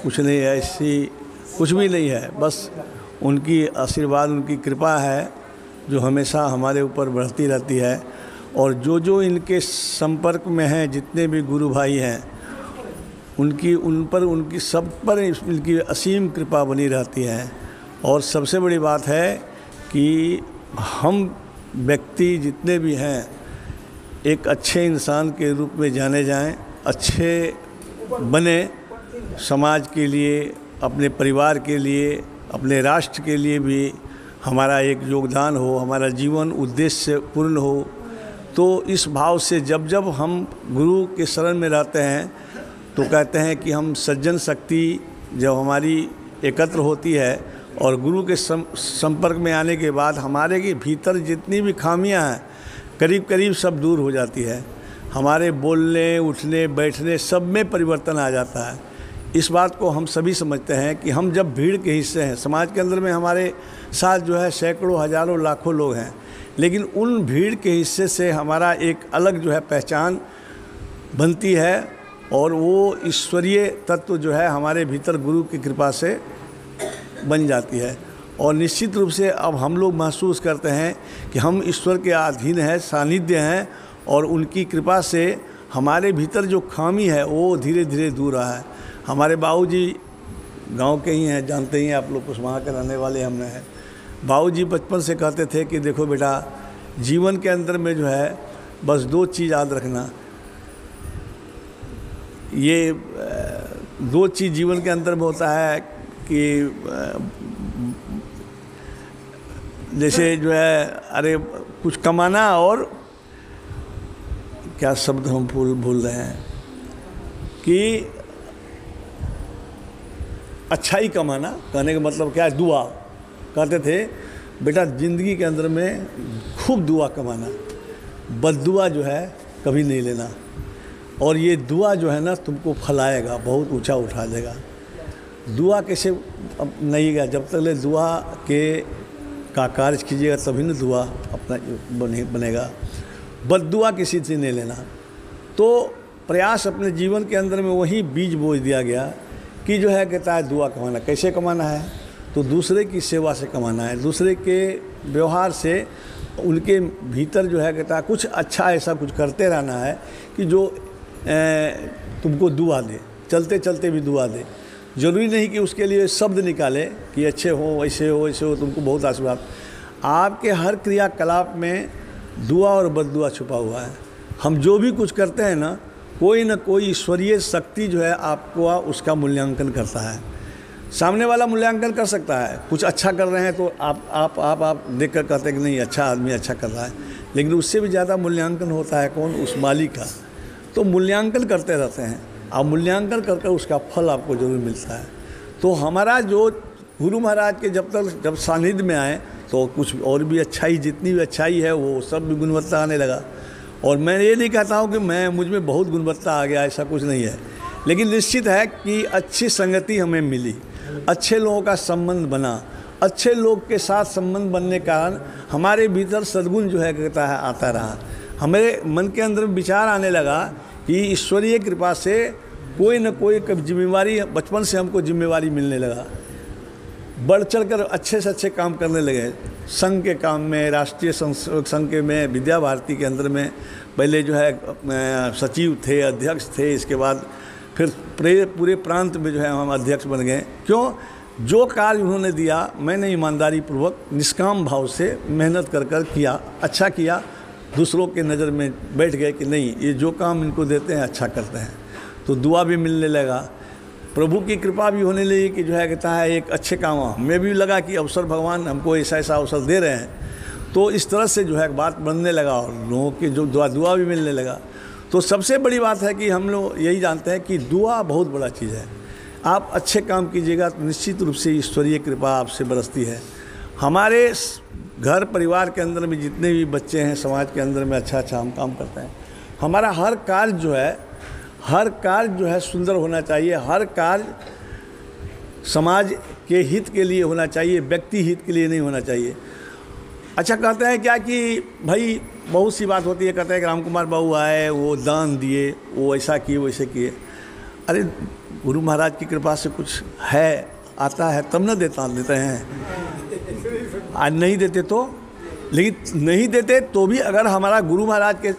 कुछ नहीं है, ऐसी कुछ भी नहीं है। बस उनकी आशीर्वाद, उनकी कृपा है जो हमेशा हमारे ऊपर बढ़ती रहती है। और जो इनके संपर्क में हैं, जितने भी गुरु भाई हैं, उनकी सब पर इनकी असीम कृपा बनी रहती है। और सबसे बड़ी बात है कि हम व्यक्ति जितने भी हैं एक अच्छे इंसान के रूप में जाने जाएं, अच्छे बने, समाज के लिए, अपने परिवार के लिए, अपने राष्ट्र के लिए भी हमारा एक योगदान हो, हमारा जीवन उद्देश्य पूर्ण हो। तो इस भाव से जब हम गुरु के शरण में रहते हैं तो कहते हैं कि हम सज्जन शक्ति जब हमारी एकत्र होती है और गुरु के संपर्क में आने के बाद हमारे के भीतर जितनी भी खामियां हैं करीब करीब सब दूर हो जाती है। हमारे बोलने, उठने, बैठने सब में परिवर्तन आ जाता है। इस बात को हम सभी समझते हैं कि हम जब भीड़ के हिस्से हैं, समाज के अंदर में हमारे साथ जो है सैकड़ों, हजारों, लाखों लोग हैं, लेकिन उन भीड़ के हिस्से से हमारा एक अलग जो है पहचान बनती है और वो ईश्वरीय तत्व जो है हमारे भीतर गुरु की कृपा से बन जाती है। और निश्चित रूप से अब हम लोग महसूस करते हैं कि हम ईश्वर के अधीन हैं, सानिध्य हैं, और उनकी कृपा से हमारे भीतर जो खामी है वो धीरे धीरे दूर रहा है। हमारे बाबूजी गांव के ही हैं, जानते ही हैं आप लोग, कुछ वहाँ के रहने वाले हमने हैं। बाबूजी बचपन से कहते थे कि देखो बेटा, जीवन के अंदर में जो है बस दो चीज़ याद रखना, ये दो चीज़ जीवन के अंदर में होता है कि जैसे जो है अरे कुछ कमाना और क्या शब्द हम भूल रहे हैं कि अच्छाई कमाना, कहने का मतलब क्या है, दुआ। कहते थे बेटा ज़िंदगी के अंदर में खूब दुआ कमाना, बद्दुआ जो है कभी नहीं लेना, और ये दुआ जो है ना तुमको फलाएगा, बहुत ऊंचा उठा देगा। दुआ कैसे नहीं गया, जब तक ले दुआ के का कार्य कीजिएगा तभी ना दुआ अपना बनेगा। बद्दुआ किसी से नहीं लेना। तो प्रयास अपने जीवन के अंदर में वही बीज बोझ दिया गया कि जो है कहता है दुआ कमाना। कैसे कमाना है? तो दूसरे की सेवा से कमाना है, दूसरे के व्यवहार से, उनके भीतर जो है कहता है कुछ अच्छा ऐसा कुछ करते रहना है कि जो तुमको दुआ दे, चलते चलते भी दुआ दे। ज़रूरी नहीं कि उसके लिए शब्द निकाले कि अच्छे हो, वैसे हो, वैसे हो, तुमको बहुत आशीर्वाद। आपके हर क्रियाकलाप में दुआ और बद्दुआ छुपा हुआ है। हम जो भी कुछ करते हैं ना कोई ईश्वरीय शक्ति जो है आपको उसका मूल्यांकन करता है। सामने वाला मूल्यांकन कर सकता है, कुछ अच्छा कर रहे हैं तो आप देख कर कहते हैं कि नहीं अच्छा आदमी अच्छा कर रहा है, लेकिन उससे भी ज़्यादा मूल्यांकन होता है कौन? उस मालिक का। तो मूल्यांकन करते रहते हैं, आप मूल्यांकन कर उसका फल आपको जरूर मिलता है। तो हमारा जो गुरु महाराज के जब सानिध्य में आए तो कुछ और भी अच्छाई, जितनी भी अच्छाई है वो सब भी गुणवत्ता आने लगा। और मैं ये नहीं कहता हूँ कि मुझ में बहुत गुणवत्ता आ गया, ऐसा कुछ नहीं है, लेकिन निश्चित है कि अच्छी संगति हमें मिली, अच्छे लोगों का संबंध बना, अच्छे लोग के साथ संबंध बनने के कारण हमारे भीतर सद्गुण जो है कहता है आता रहा। हमारे मन के अंदर विचार आने लगा कि ईश्वरीय कृपा से कोई न कोई जिम्मेवारी, बचपन से हमको जिम्मेवारी मिलने लगा, बढ़ चढ़ कर अच्छे से अच्छे काम करने लगे। संघ के काम में, राष्ट्रीय संघ के में, विद्या भारती के अंदर में पहले जो है सचिव थे, अध्यक्ष थे, इसके बाद फिर पूरे प्रांत में जो है हम अध्यक्ष बन गए। क्यों? जो कार्य उन्होंने दिया मैंने ईमानदारी पूर्वक निष्काम भाव से मेहनत कर किया, अच्छा किया, दूसरों के नज़र में बैठ गए कि नहीं ये जो काम इनको देते हैं अच्छा करते हैं। तो दुआ भी मिलने लगा, प्रभु की कृपा भी होने लगी कि जो है कहता है एक अच्छे काम। हमें भी लगा कि अवसर भगवान हमको ऐसा अवसर दे रहे हैं, तो इस तरह से जो है बात बनने लगा और लोगों की जो दुआ भी मिलने लगा। तो सबसे बड़ी बात है कि हम लोग यही जानते हैं कि दुआ बहुत बड़ा चीज़ है। आप अच्छे काम कीजिएगा तो निश्चित रूप से ईश्वरीय कृपा आपसे बरसती है। हमारे घर परिवार के अंदर में जितने भी बच्चे हैं, समाज के अंदर में अच्छा हम काम करते हैं। हमारा हर कार्य जो है सुंदर होना चाहिए, हर कार्य समाज के हित के लिए होना चाहिए, व्यक्ति हित के लिए नहीं होना चाहिए। अच्छा कहते हैं क्या कि भाई बहुत सी बात होती है, कहते हैं कि राम कुमार बाबू आए, वो दान दिए, वो ऐसा किए, वैसे किए। अरे गुरु महाराज की कृपा से कुछ है, आता है तब न देते हैं। आज नहीं देते तो, लेकिन नहीं देते तो भी अगर हमारा गुरु महाराज के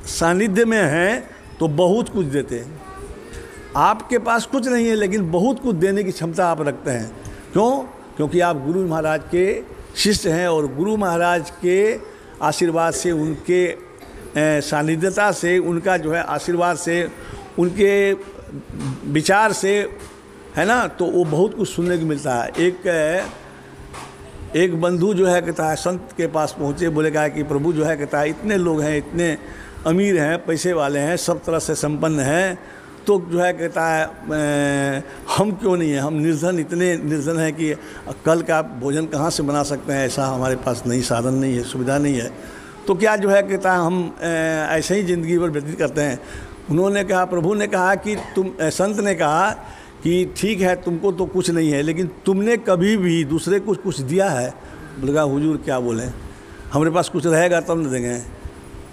सानिध्य में हैं तो बहुत कुछ देते हैं। आपके पास कुछ नहीं है लेकिन बहुत कुछ देने की क्षमता आप रखते हैं। क्यों? क्योंकि आप गुरु महाराज के शिष्य हैं और गुरु महाराज के आशीर्वाद से, उनके सानिध्यता से, उनका जो है आशीर्वाद से, उनके विचार से, है ना, तो वो बहुत कुछ सुनने को मिलता है। एक बंधु जो है कहता है संत के पास पहुँचे, बोले कहा कि प्रभु जो है कहता है इतने लोग हैं, इतने अमीर हैं, पैसे वाले हैं, सब तरह से संपन्न हैं, तो जो है कहता है हम क्यों नहीं हैं, हम निर्धन, इतने निर्धन हैं कि कल का भोजन कहाँ से बना सकते हैं, ऐसा हमारे पास नहीं, साधन नहीं है, सुविधा नहीं है, तो क्या जो है कहता है हम ऐसे ही ज़िंदगी भर व्यतीत करते हैं। उन्होंने कहा, प्रभु ने कहा कि संत ने कहा कि ठीक है तुमको तो कुछ नहीं है, लेकिन तुमने कभी भी दूसरे को कुछ दिया है? बोले कहा हुजूर क्या बोलें, हमारे पास कुछ रहेगा तब न देंगे,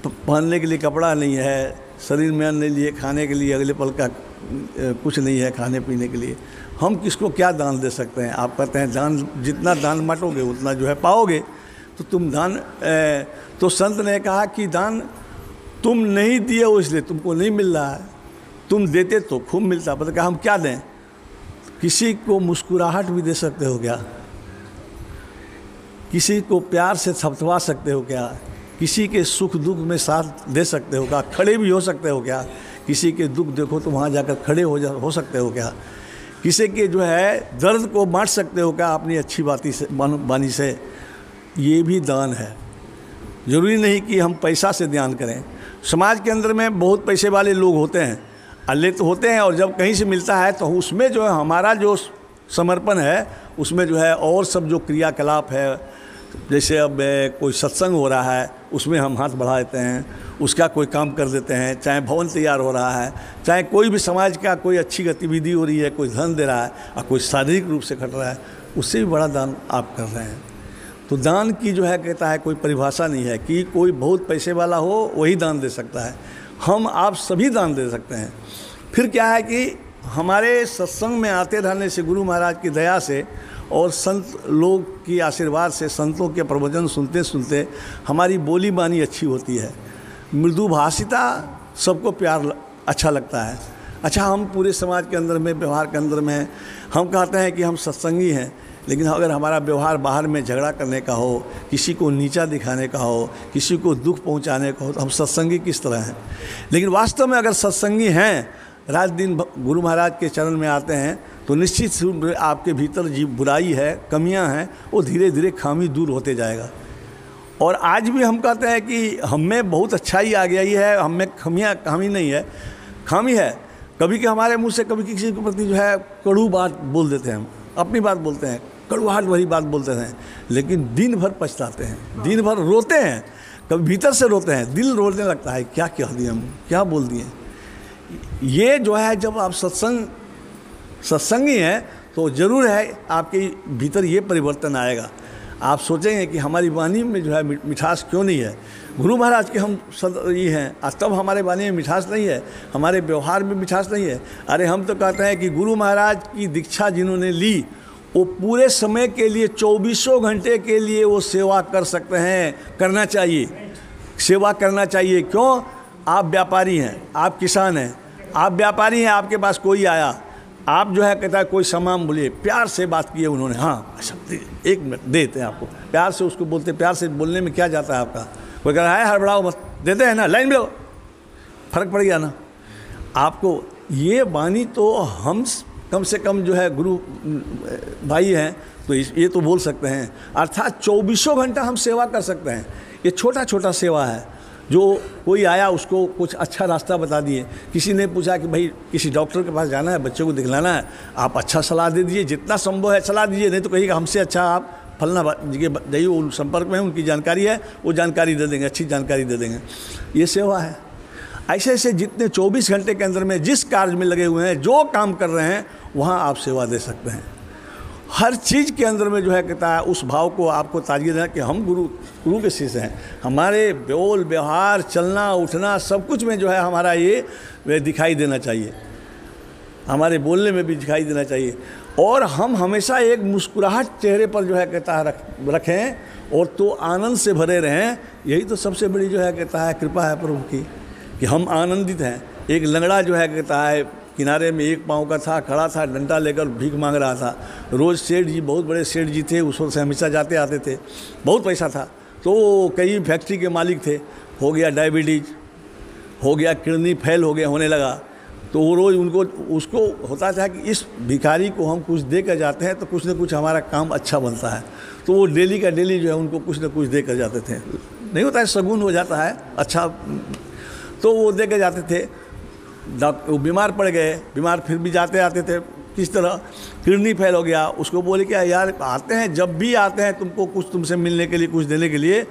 पहनने के लिए कपड़ा नहीं है, शरीर में अन्न लिए, खाने के लिए अगले पल का कुछ नहीं है, खाने पीने के लिए, हम किसको क्या दान दे सकते हैं? आप कहते हैं दान, जितना दान बांटोगे उतना जो है पाओगे, तो तुम दान तो संत ने कहा कि दान तुम नहीं दिए हो इसलिए तुमको नहीं मिल रहा है, तुम देते तो खूब मिलता। पता कहा हम क्या दें? किसी को मुस्कुराहट भी दे सकते हो क्या? किसी को प्यार से थपथपा सकते हो क्या? किसी के सुख दुख में साथ दे सकते हो क्या? खड़े भी हो सकते हो क्या? किसी के दुख देखो तो वहाँ जाकर खड़े हो सकते हो क्या? किसी के जो है दर्द को बांट सकते हो क्या अपनी अच्छी बानी से? ये भी दान है। ज़रूरी नहीं कि हम पैसा से दान करें। समाज के अंदर में बहुत पैसे वाले लोग होते हैं, अल्ले तो होते हैं, और जब कहीं से मिलता है तो उसमें जो है हमारा जो समर्पण है, उसमें जो है और सब जो क्रियाकलाप है, जैसे अब कोई सत्संग हो रहा है उसमें हम हाथ बढ़ा देते हैं, उसका कोई काम कर देते हैं, चाहे भवन तैयार हो रहा है, चाहे कोई भी समाज का कोई अच्छी गतिविधि हो रही है, कोई धन दे रहा है और कोई शारीरिक रूप से खट रहा है, उससे भी बड़ा दान आप कर रहे हैं। तो दान की जो है कहता है कोई परिभाषा नहीं है कि कोई बहुत पैसे वाला हो वही दान दे सकता है, हम आप सभी दान दे सकते हैं। फिर क्या है कि हमारे सत्संग में आते रहने से, गुरु महाराज की दया से और संत लोग की आशीर्वाद से, संतों के प्रवचन सुनते सुनते हमारी बोली बानी अच्छी होती है, मृदु भाषिता सबको अच्छा लगता है। अच्छा, हम पूरे समाज के अंदर में, व्यवहार के अंदर में हम कहते हैं कि हम सत्संगी हैं, लेकिन अगर हमारा व्यवहार बाहर में झगड़ा करने का हो, किसी को नीचा दिखाने का हो, किसी को दुख पहुंचाने का हो, तो हम सत्संगी किस तरह हैं? लेकिन वास्तव में अगर सत्संगी हैं, रात दिन गुरु महाराज के चरण में आते हैं, तो निश्चित रूप में आपके भीतर जी बुराई है, कमियां हैं, वो धीरे धीरे खामी दूर होते जाएगा। और आज भी हम कहते हैं कि हम में बहुत अच्छाई आ गई है, हम में खामी नहीं है, खामी है। कभी कि हमारे मुंह से कभी किसी के प्रति जो है कड़ू बात बोल देते हैं, हम अपनी बात बोलते हैं, कड़वाहट भरी बात बोलते हैं, लेकिन दिन भर पछताते हैं, दिन भर रोते हैं, कभी भीतर से रोते हैं, दिल रोने लगता है क्या कह दिए हम, क्या बोल दिए। ये जो है जब आप सत्संगी हैं तो ज़रूर है आपके भीतर ये परिवर्तन आएगा। आप सोचेंगे कि हमारी वाणी में जो है मिठास क्यों नहीं है? गुरु महाराज के हम ये हैं, तब हमारे वाणी में मिठास नहीं है, हमारे व्यवहार में मिठास नहीं है। अरे हम तो कहते हैं कि गुरु महाराज की दीक्षा जिन्होंने ली, वो पूरे समय के लिए 24 घंटे के लिए वो सेवा कर सकते हैं, करना चाहिए, सेवा करना चाहिए। क्यों? आप व्यापारी हैं, आप किसान हैं, आप व्यापारी हैं, आपके पास कोई आया, आप जो है कहता है कोई सामान बोलिए, प्यार से बात किए उन्होंने, हाँ अच्छा 1 मिनट देते हैं आपको, प्यार से उसको बोलते, प्यार से बोलने में क्या जाता है आपका? कोई कह रहा है हड़बड़ाओ मत, देते हैं ना, लाइन में लो, फर्क पड़ गया ना आपको। ये वाणी तो हम कम से कम जो है गुरु भाई हैं तो ये तो बोल सकते हैं, अर्थात 24 घंटा हम सेवा कर सकते हैं। ये छोटा छोटा सेवा है, जो कोई आया उसको कुछ अच्छा रास्ता बता दिए, किसी ने पूछा कि भाई किसी डॉक्टर के पास जाना है, बच्चे को दिखलाना है, आप अच्छा सलाह दे दीजिए, जितना संभव है सलाह दीजिए, नहीं तो कहिएगा हमसे अच्छा आप फलना जगह जाइए, वो संपर्क में है, उनकी जानकारी है, वो जानकारी दे देंगे, अच्छी जानकारी दे देंगे। ये सेवा है। ऐसे ऐसे जितने 24 घंटे के अंदर में जिस कार्य में लगे हुए हैं, जो काम कर रहे हैं, वहाँ आप सेवा दे सकते हैं। हर चीज़ के अंदर में जो है कहता है उस भाव को आपको ताजगी देना कि हम गुरु के शिष्य हैं, हमारे बोल व्यवहार, चलना उठना सब कुछ में जो है हमारा ये दिखाई देना चाहिए। हमारे बोलने में भी दिखाई देना चाहिए। और हम हमेशा एक मुस्कुराहट चेहरे पर जो है कहता है रखें और तो आनंद से भरे रहें। यही तो सबसे बड़ी जो है कहता है कृपा है प्रभु की, कि हम आनंदित हैं। एक लंगड़ा जो है कहता है किनारे में एक पाँव का था, खड़ा था, डंडा लेकर भीख मांग रहा था। रोज़ सेठ जी, बहुत बड़े सेठ जी थे, उस वक्त से हमेशा जाते आते थे, बहुत पैसा था। तो कई फैक्ट्री के मालिक थे, हो गया डायबिटीज, हो गया किडनी फेल हो गया, होने लगा। तो वो रोज़ उसको होता था कि इस भिखारी को हम कुछ दे कर जाते हैं तो कुछ न कुछ हमारा काम अच्छा बनता है। तो वो डेली का डेली जो है उनको कुछ न कुछ दे कर जाते थे। नहीं होता है, शगुन हो जाता है अच्छा। तो वो दे कर जाते थे। वो बीमार पड़ गए, बीमार फिर भी जाते आते थे। किस तरह किडनी फेल हो गया, उसको बोले क्या यार आते हैं, जब भी आते हैं तुमको कुछ तुमसे मिलने के लिए, कुछ देने के लिए,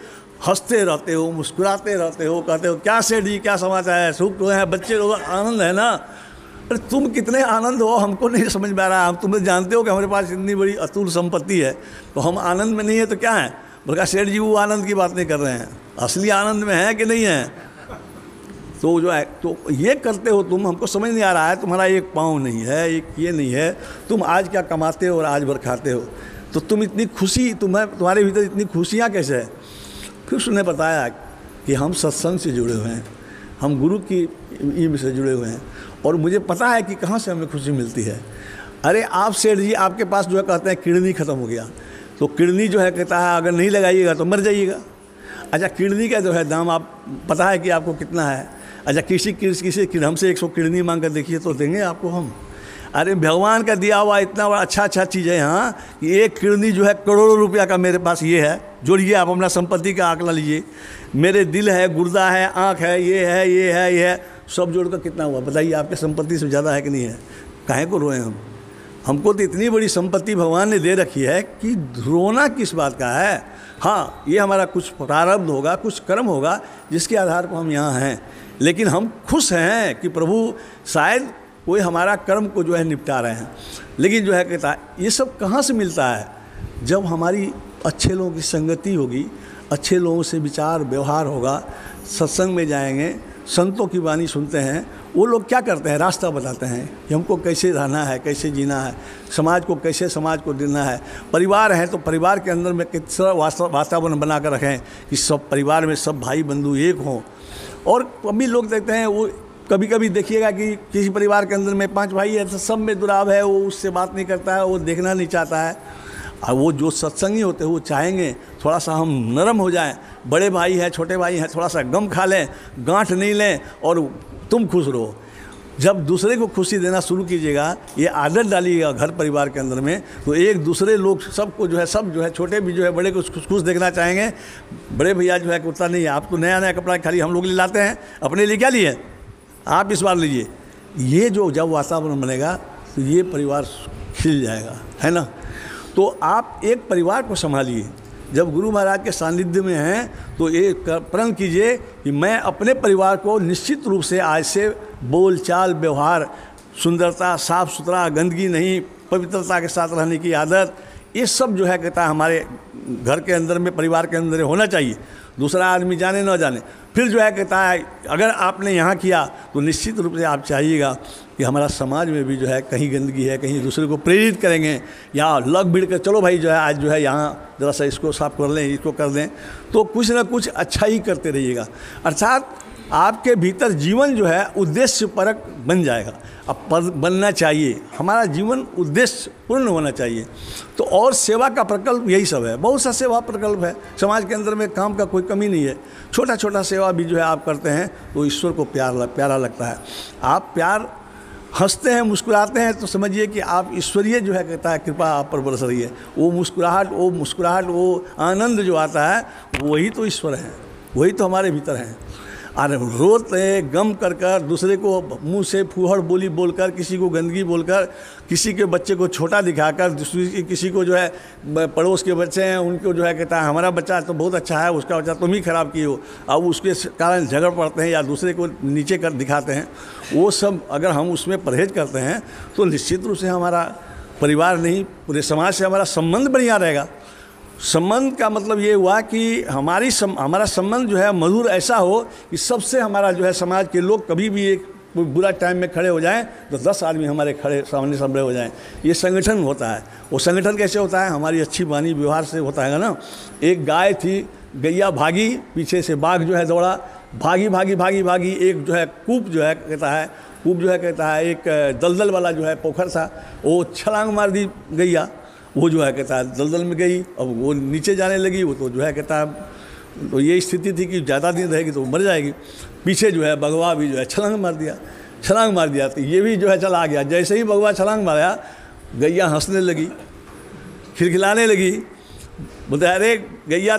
हंसते रहते हो, मुस्कुराते रहते हो, कहते हो क्या सेठ जी क्या समाचार है, सुख तो है, बच्चे लोग आनंद है ना। अरे तुम कितने आनंद हो हमको नहीं समझ में आ रहा। हम तुम्हें जानते हो कि हमारे पास इतनी बड़ी अतुल संपत्ति है, तो हम आनंद में नहीं है तो क्या है। बोला सेठ जी वो आनंद की बात नहीं कर रहे हैं, असली आनंद में है कि नहीं है। तो जो है तो ये करते हो तुम, हमको समझ नहीं आ रहा है, तुम्हारा एक पाँव नहीं है, एक ये नहीं है, तुम आज क्या कमाते हो और आज भर खाते हो, तो तुम इतनी खुशी, तुम्हारे भीतर इतनी खुशियाँ कैसे है। फिर उसने बताया कि हम सत्संग से जुड़े हुए हैं, हम गुरु की ईम से जुड़े हुए हैं और मुझे पता है कि कहाँ से हमें खुशी मिलती है। अरे आप सेठ जी आपके पास जो है कहते हैं किडनी ख़त्म हो गया, तो किडनी जो है कहता है अगर नहीं लगाइएगा तो मर जाइएगा। अच्छा किडनी का जो है दाम आप पता है कि आपको कितना है। अच्छा किसी हमसे 100 किडनी मांग कर देखिए तो देंगे आपको हम। अरे भगवान का दिया हुआ इतना बड़ा अच्छा चीज़ है यहाँ कि एक किडनी जो है करोड़ों रुपया का मेरे पास ये है। जोड़िए आप अपना संपत्ति का आंकड़ा लीजिए, मेरे दिल है, गुर्दा है, आँख है, ये है, ये है, ये है, सब जोड़कर कितना हुआ बताइए। आपके संपत्ति से ज़्यादा है कि नहीं है। काहे को रोए हम, हमको तो इतनी बड़ी संपत्ति भगवान ने दे रखी है कि रोना किस बात का है। हाँ ये हमारा कुछ प्रारब्ध होगा, कुछ कर्म होगा जिसके आधार पर हम यहाँ हैं, लेकिन हम खुश हैं कि प्रभु शायद कोई हमारा कर्म को जो है निपटा रहे हैं। लेकिन जो है कहता है ये सब कहाँ से मिलता है, जब हमारी अच्छे लोगों की संगति होगी, अच्छे लोगों से विचार व्यवहार होगा, सत्संग में जाएंगे, संतों की वाणी सुनते हैं, वो लोग क्या करते हैं, रास्ता बताते हैं कि हमको कैसे रहना है, कैसे जीना है, समाज को देना है। परिवार है तो परिवार के अंदर में किस तरह वातावरण बना कर रखें कि सब परिवार में सब भाई बंधु एक हों। और अभी लोग देखते हैं, वो कभी कभी देखिएगा कि किसी परिवार के अंदर में 5 भाई है तो सब में दुराव है, वो उससे बात नहीं करता है, वो देखना नहीं चाहता है। और वो जो सत्संगी होते हैं वो चाहेंगे थोड़ा सा हम नरम हो जाएं, बड़े भाई हैं छोटे भाई हैं, थोड़ा सा गम खा लें, गांठ नहीं लें और तुम खुश रहो। जब दूसरे को खुशी देना शुरू कीजिएगा, ये आदत डालिएगा घर परिवार के अंदर में, तो एक दूसरे लोग सबको जो है सब जो है छोटे भी जो है बड़े को खुश देखना चाहेंगे। बड़े भैया जो है कुत्ता नहीं है, आप तो नया कपड़ा खाली हम लोग ले लाते हैं, अपने लिए क्या लिए, आप इस बार लीजिए। ये जो जब वातावरण बनेगा तो ये परिवार खिल जाएगा, है ना। तो आप एक परिवार को संभालिए। जब गुरु महाराज के सानिध्य में हैं तो ये प्रण कीजिए कि मैं अपने परिवार को निश्चित रूप से आज से बोल चाल व्यवहार, सुंदरता, साफ़ सुथरा, गंदगी नहीं, पवित्रता के साथ रहने की आदत, ये सब जो है कहता है हमारे घर के अंदर में, परिवार के अंदर होना चाहिए। दूसरा आदमी जाने न जाने। फिर जो है कहता है अगर आपने यहाँ किया तो निश्चित रूप से आप चाहिएगा कि हमारा समाज में भी जो है कहीं गंदगी है, कहीं दूसरे को प्रेरित करेंगे, या लग भिड़ कर चलो भाई जो है आज जो है यहाँ ज़रा सा इसको साफ कर लें, इसको कर दें, तो कुछ ना कुछ अच्छा ही करते रहिएगा। अर्थात आपके भीतर जीवन जो है उद्देश्य परक बन जाएगा। अब बनना चाहिए, हमारा जीवन उद्देश्य पूर्ण होना चाहिए। तो और सेवा का प्रकल्प यही सब है, बहुत सा सेवा प्रकल्प है समाज के अंदर में, काम का कोई कमी नहीं है। छोटा छोटा सेवा भी जो है आप करते हैं तो ईश्वर को प्यारा लगता है। आप प्यार हंसते हैं, मुस्कुराते हैं तो समझिए कि आप ईश्वरीय जो है कहता है कृपा आप पर बरस रही है। वो मुस्कुराहट, वो आनंद जो आता है वही तो ईश्वर है, वही तो हमारे भीतर है। अरे रोते गम कर दूसरे को मुंह से फूहड़ बोली बोलकर, किसी को गंदगी बोलकर, किसी के बच्चे को छोटा दिखाकर, किसी को जो है पड़ोस के बच्चे हैं उनको जो है कहता है हमारा बच्चा तो बहुत अच्छा है, उसका बच्चा तुम ही खराब किए हो, अब उसके कारण झगड़ पड़ते हैं या दूसरे को नीचे कर दिखाते हैं। वो सब अगर हम उसमें परहेज करते हैं तो निश्चित रूप से हमारा परिवार नहीं पूरे समाज से हमारा संबंध बढ़िया रहेगा। संबंध का मतलब ये हुआ कि हमारा संबंध जो है मधुर ऐसा हो कि सबसे हमारा जो है समाज के लोग कभी भी एक कोई बुरा टाइम में खड़े हो जाएं तो 10 आदमी हमारे खड़े सामने सामने हो जाएं। ये संगठन होता है। वो संगठन कैसे होता है? हमारी अच्छी वाणी व्यवहार से होता है ना। एक गाय थी, गैया भागी, पीछे से बाघ जो है दौड़ा, भागी भागी भागी भागी, एक जो है कूप जो है कहता है एक दलदल वाला जो है पोखर था, वो छलांग मार दी गैया, वो जो है कहता है दलदल में गई। अब वो नीचे जाने लगी, वो तो जो है कहता है तो ये स्थिति थी कि ज़्यादा दिन रहेगी तो मर जाएगी। पीछे जो है बगवा भी जो है छलांग मार दिया तो ये भी जो है चला गया। जैसे ही बगवा छलांग मारा, गैया हंसने लगी, खिलखिलाने लगी, बोलते अरे गैया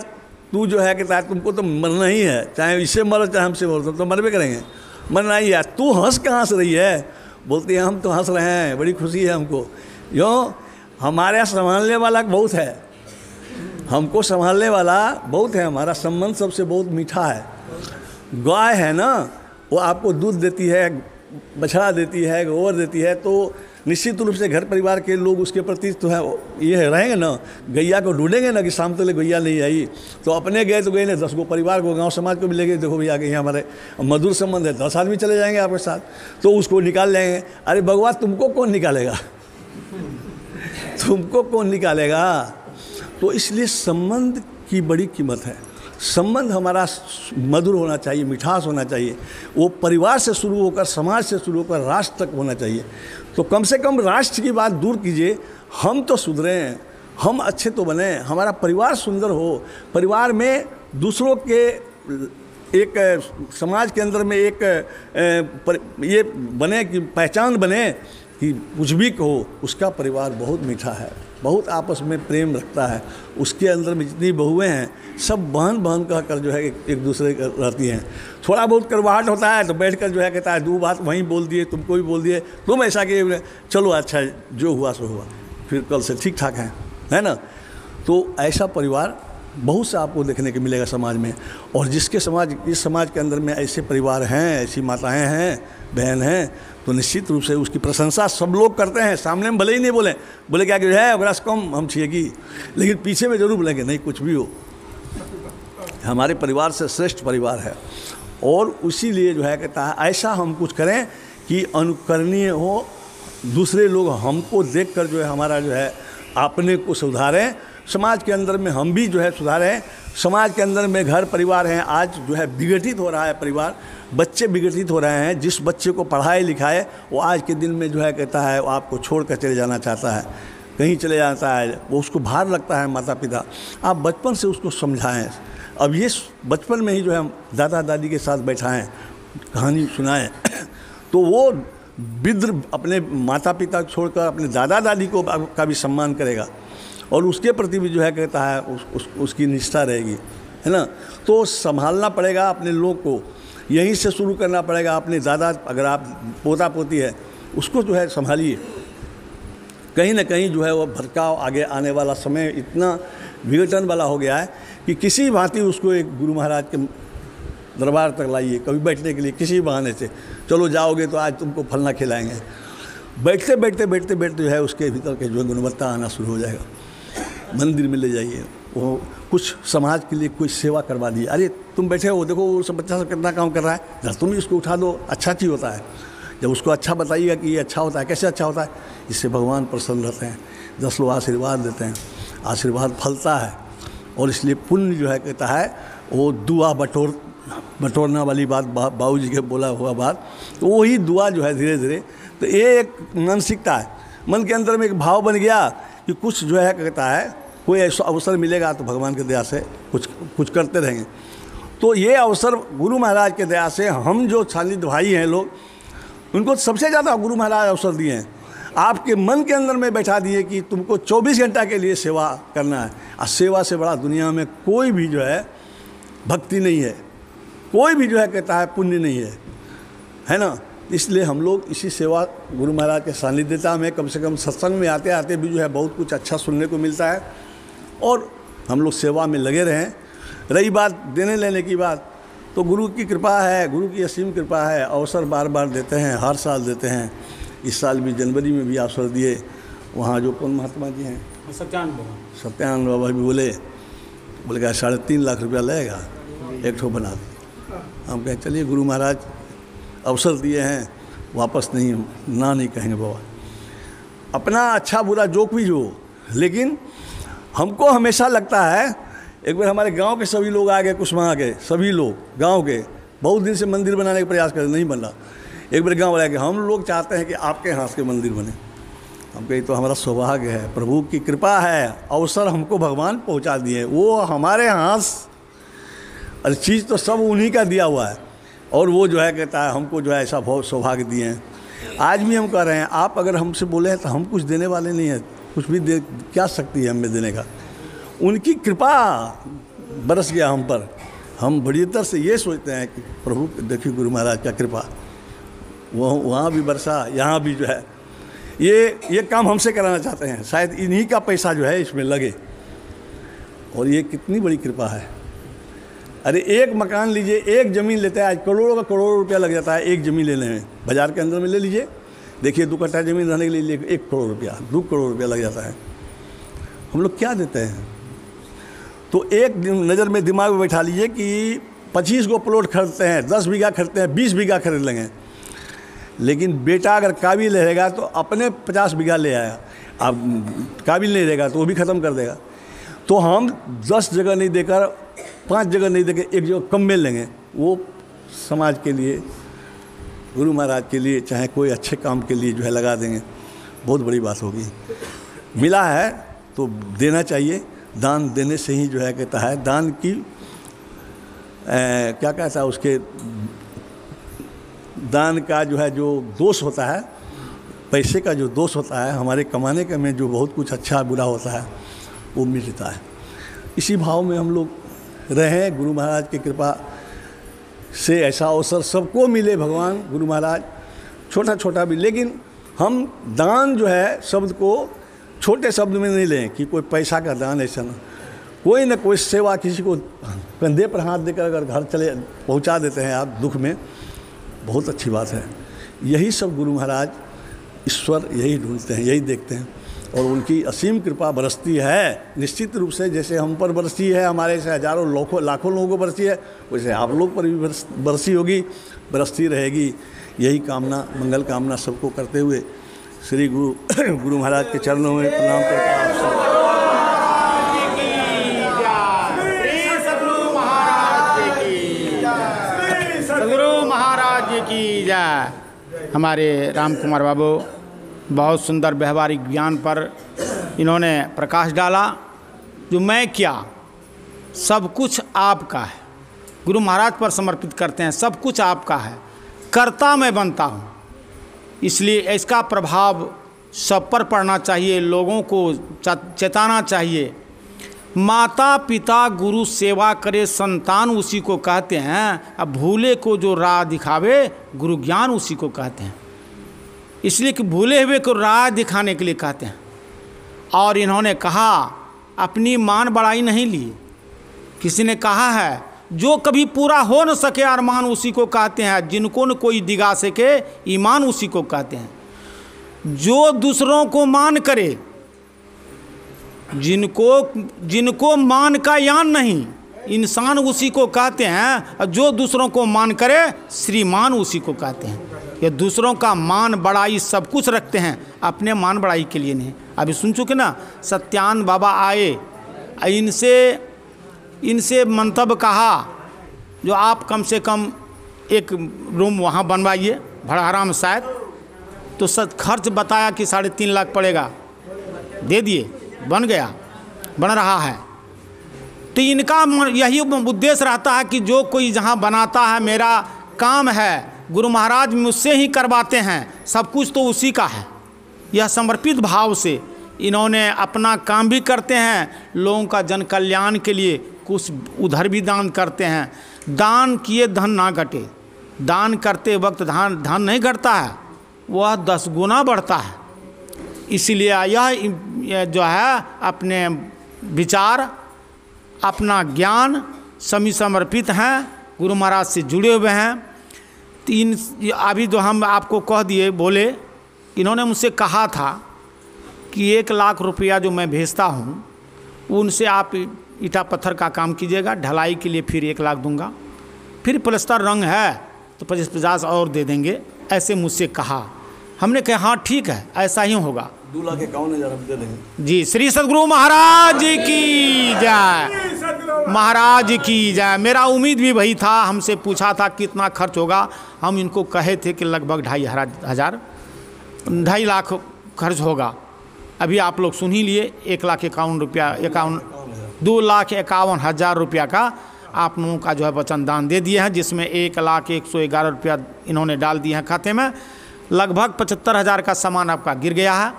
तू जो है कहता है तुमको तो मरना ही है, चाहे इससे मरो चाहे हमसे मरो, तो मरबे करेंगे, मरना ही है। तू हंस कहाँ हंस रही है? बोलती है हम तो हंस रहे हैं, बड़ी खुशी है हमको। यूँ हमारे यहाँ संभालने वाला बहुत है, हमको संभालने वाला बहुत है, हमारा संबंध सबसे बहुत मीठा है। गाय है ना, वो आपको दूध देती है, बछड़ा देती है, गोबर देती है, तो निश्चित रूप से घर परिवार के लोग उसके प्रति तो है ये रहेंगे ना। गैया को ढूंढेंगे ना कि शाम तक गैया नहीं आई, तो अपने गए तो गए नहीं, 10 गो परिवार को, गांव समाज को भी लेके देखो भैया कि हमारे मधुर संबंध है, 10 आदमी चले जाएंगे आपके साथ, तो उसको निकाल लेंगे। अरे भगवान तुमको कौन निकालेगा? तुमको कौन निकालेगा? तो इसलिए संबंध की बड़ी कीमत है। संबंध हमारा मधुर होना चाहिए, मिठास होना चाहिए। वो परिवार से शुरू होकर, समाज से शुरू होकर राष्ट्र तक होना चाहिए। तो कम से कम राष्ट्र की बात दूर कीजिए, हम तो सुधरें, हम अच्छे तो बने, हमारा परिवार सुंदर हो, परिवार में दूसरों के एक समाज के अंदर में एक ये बने कि पहचान बने कि कुछ भी कहो उसका परिवार बहुत मीठा है, बहुत आपस में प्रेम रखता है। उसके अंदर में जितनी बहुएं हैं सब बहन बहन कहकर जो है एक दूसरे के रहती हैं। थोड़ा बहुत करवाहट होता है तो बैठकर जो है कहता है 2 बात वहीं बोल दिए, तुमको भी बोल दिए, तुम ऐसा किए, चलो अच्छा जो हुआ सो हुआ, फिर कल से ठीक ठाक है ना। तो ऐसा परिवार बहुत सा आपको देखने को मिलेगा समाज में। और जिसके समाज, इस समाज के अंदर में ऐसे परिवार हैं, ऐसी माताएं हैं, बहन हैं, तो निश्चित रूप से उसकी प्रशंसा सब लोग करते हैं। सामने में भले ही नहीं बोले क्या कि है अगर कम हम छिएगी, लेकिन पीछे में जरूर बोलेंगे नहीं कुछ भी हो, हमारे परिवार से श्रेष्ठ परिवार है। और उसी लिए जो है कहता है ऐसा हम कुछ करें कि अनुकरणीय हो, दूसरे लोग हमको देखकर जो है हमारा जो है अपने को सुधारें, समाज के अंदर में हम भी जो है सुधारें। समाज के अंदर में घर परिवार हैं, आज जो है विघटित हो रहा है परिवार, बच्चे विघटित हो रहे हैं। जिस बच्चे को पढ़ाए लिखाए वो आज के दिन में जो है कहता है वो आपको छोड़ कर चले जाना चाहता है, कहीं चले जाता है, वो उसको भार लगता है माता पिता। आप बचपन से उसको समझाएं। अब ये बचपन में ही जो है दादा दादी के साथ बैठाएं, कहानी सुनाएं, तो वो वृद्ध अपने माता पिता छोड़कर अपने दादा दादी को का भी सम्मान करेगा और उसके प्रति भी जो है कहता है उसकी निष्ठा रहेगी, है ना। तो संभालना पड़ेगा अपने लोग को, यहीं से शुरू करना पड़ेगा। अपने दादा, अगर आप पोता पोती है उसको जो है संभालिए। कहीं ना कहीं जो है वो भटकाव, आगे आने वाला समय इतना विघटन वाला हो गया है कि किसी भांति उसको एक गुरु महाराज के दरबार तक लाइए, कभी बैठने के लिए किसी बहाने से, चलो जाओगे तो आज तुमको फलना खिलाएंगे। बैठते बैठते जो है उसके भीतर के जो है गुणवत्ता आना शुरू हो जाएगा। मंदिर में ले जाइए, वो कुछ समाज के लिए कुछ सेवा करवा दिए। अरे तुम बैठे हो, देखो वो सब बच्चा सब कितना काम कर रहा है, जरा तुम ही उसको उठा दो, अच्छा चीज़ होता है। जब उसको अच्छा बताइएगा कि ये अच्छा होता है, कैसे अच्छा होता है, इससे भगवान प्रसन्न रहते हैं, 10 लोग आशीर्वाद देते हैं, आशीर्वाद फलता है। और इसलिए पुण्य जो है कहता है वो दुआ बटोरना वाली बात, बाबू जी के बोला हुआ बात, तो वही दुआ जो है धीरे धीरे, तो ये एक मानसिकता है, मन के अंदर में एक भाव बन गया कि कुछ जो है कहता है कोई ऐसा अवसर मिलेगा तो भगवान की दया से कुछ करते रहेंगे। तो ये अवसर गुरु महाराज के दया से हम जो छालित भाई हैं लोग, उनको सबसे ज़्यादा गुरु महाराज अवसर दिए हैं। आपके मन के अंदर में बैठा दिए कि तुमको 24 घंटा के लिए सेवा करना है। और सेवा से बड़ा दुनिया में कोई भी जो है भक्ति नहीं है, कोई भी जो है कहता है पुण्य नहीं है ना। इसलिए हम लोग इसी सेवा गुरु महाराज के सानिध्यता में, कम से कम सत्संग में आते आते भी जो है बहुत कुछ अच्छा सुनने को मिलता है और हम लोग सेवा में लगे रहें। रही बात देने लेने की बात, तो गुरु की कृपा है, गुरु की असीम कृपा है, अवसर बार बार देते हैं, हर साल देते हैं। इस साल भी जनवरी में भी अवसर दिए। वहाँ जो कौन महात्मा जी हैं, सत्यानंद बाबा भी बोले क्या 3.5 लाख रुपया लगेगा एक ठो बना दो। हम कहें चलिए गुरु महाराज अवसर दिए हैं वापस नहीं, ना नहीं कहेंगे बाबा। अपना अच्छा बुरा जो भी हो, लेकिन हमको हमेशा लगता है, एक बार हमारे गांव के सभी लोग आ गए, कुशवाहा के सभी लोग गांव के बहुत दिन से मंदिर बनाने का प्रयास कर, नहीं बना। एक बार गांव वाले के हम लोग चाहते हैं कि आपके हाथ के मंदिर बने। हम कही तो हमारा सौभाग्य है, प्रभु की कृपा है, अवसर हमको भगवान पहुंचा दिए, वो हमारे हाथ, अरे चीज़ तो सब उन्हीं का दिया हुआ है। और वो जो है कहता है हमको जो है ऐसा बहुत सौभाग्य दिए हैं। आज भी हम कह रहे हैं, आप अगर हमसे बोले हैं तो हम कुछ देने वाले नहीं हैं, कुछ भी दे क्या सकती है हमें देने का। उनकी कृपा बरस गया हम पर। हम बड़ी तरह से ये सोचते हैं कि प्रभु देखिए गुरु महाराज का कृपा, वहाँ भी बरसा, यहाँ भी जो है ये काम हमसे कराना चाहते हैं, शायद इन्हीं का पैसा जो है इसमें लगे। और ये कितनी बड़ी कृपा है। अरे एक मकान लीजिए, एक ज़मीन लेते हैं, आज करोड़ों का करोड़ रुपया लग जाता है एक ज़मीन लेने में। बाज़ार के अंदर में ले लीजिए, देखिए 2 कट्ठा ज़मीन रहने के लिए 1 करोड़ रुपया, 2 करोड़ रुपया लग जाता है। हम लोग क्या देते हैं? तो एक नज़र में दिमाग में बैठा लीजिए कि 25 गो प्लॉट खरीदते हैं, 10 बीघा खरीदते हैं, 20 बीघा खरीद लेंगे। लेकिन बेटा अगर काबिल रहेगा तो अपने 50 बीघा ले आया, अब काबिल नहीं रहेगा तो वो भी ख़त्म कर देगा। तो हम 10 जगह नहीं देकर, 5 जगह नहीं देकर, 1 जगह कम में लेंगे, वो समाज के लिए, गुरु महाराज के लिए, चाहे कोई अच्छे काम के लिए जो है लगा देंगे, बहुत बड़ी बात होगी। मिला है तो देना चाहिए। दान देने से ही जो है कहता है, दान की क्या कहता है, उसके दान का जो है जो दोष होता है, पैसे का जो दोष होता है, हमारे कमाने का में जो बहुत कुछ अच्छा बुरा होता है वो मिलता है। इसी भाव में हम लोग रहें। गुरु महाराज की कृपा से ऐसा अवसर सबको मिले, भगवान गुरु महाराज, छोटा छोटा भी, लेकिन हम दान जो है शब्द को छोटे शब्द में नहीं लें कि कोई पैसा का दान, ऐसा ना। कोई ना कोई सेवा, किसी को कंधे पर हाथ देकर अगर घर चले पहुंचा देते हैं आप दुख में, बहुत अच्छी बात है। यही सब गुरु महाराज ईश्वर यही ढूंढते हैं, यही देखते हैं। और उनकी असीम कृपा बरसती है निश्चित रूप से, जैसे हम पर बरसी है, हमारे से हजारों लाखों लोगों को बरसी है, वैसे आप लोग पर भी बरसी होगी, बरसती रहेगी। यही कामना, मंगल कामना सबको करते हुए श्री गुरु महाराज के चरणों में प्रणाम करता हूँ। सद्गुरु महाराज की जय। हमारे राम कुमार बाबू बहुत सुंदर व्यवहारिक ज्ञान पर इन्होंने प्रकाश डाला। जो मैं क्या, सब कुछ आपका है, गुरु महाराज पर समर्पित करते हैं, सब कुछ आपका है, कर्ता मैं बनता हूँ। इसलिए इसका प्रभाव सब पर पड़ना चाहिए, लोगों को चेताना चाहिए। माता पिता गुरु सेवा करे, संतान उसी को कहते हैं। अब भूले को जो राह दिखावे, गुरु ज्ञान उसी को कहते हैं। इसलिए कि भूले हुए को राह दिखाने के लिए कहते हैं। और इन्होंने कहा, अपनी मान बढ़ाई नहीं ली। किसी ने कहा है, जो कभी पूरा हो न सके अरमान उसी को कहते हैं, जिनको न कोई दिगा सके ईमान उसी को कहते हैं। जो दूसरों को मान करे, जिनको मान का यान नहीं, इंसान उसी को कहते हैं। और जो दूसरों को मान करे, श्रीमान उसी को कहते हैं। ये दूसरों का मान बढ़ाई सब कुछ रखते हैं, अपने मान बढ़ाई के लिए नहीं। अभी सुन चुके ना, सत्यान बाबा आए, इनसे मंतव्य कहा, जो आप कम से कम एक रूम वहाँ बनवाइए भड़ारा में शायद। तो खर्च बताया कि 3.5 लाख पड़ेगा, दे दिए, बन गया, बन रहा है। तो इनका यही उद्देश्य रहता है कि जो कोई जहाँ बनाता है, मेरा काम है, गुरु महाराज मुझसे ही करवाते हैं, सब कुछ तो उसी का है। यह समर्पित भाव से इन्होंने अपना काम भी करते हैं, लोगों का जन कल्याण के लिए कुछ उधर भी दान करते हैं। दान किए धन ना घटे, दान करते वक्त धन नहीं घटता है, वह 10 गुना बढ़ता है। इसलिए यह जो है अपने विचार, अपना ज्ञान सभी समर्पित हैं, गुरु महाराज से जुड़े हुए हैं। तो अभी जो हम आपको कह दिए, बोले, इन्होंने मुझसे कहा था कि 1 लाख रुपया जो मैं भेजता हूँ, उनसे आप ईटा पत्थर का काम कीजिएगा, ढलाई के लिए फिर 1 लाख दूंगा, फिर प्लस्तर रंग है तो 50-50 और दे देंगे। ऐसे मुझसे कहा। हमने कहा हाँ ठीक है, ऐसा ही होगा। 2,51,000 रुपये दे देंगे। जी, श्री सद्गुरु महाराज की जय, महाराज की जय। मेरा उम्मीद भी वही था। हमसे पूछा था कितना खर्च होगा, हम इनको कहे थे कि लगभग 2.5 लाख खर्च होगा। अभी आप लोग सुन ही लिए, 2,51,000 रुपया का आप लोगों का जो है वचन दान दे दिए हैं, जिसमें 1,01,11 रुपया इन्होंने डाल दिए हैं खाते में। लगभग 75,000 का सामान आपका गिर गया है।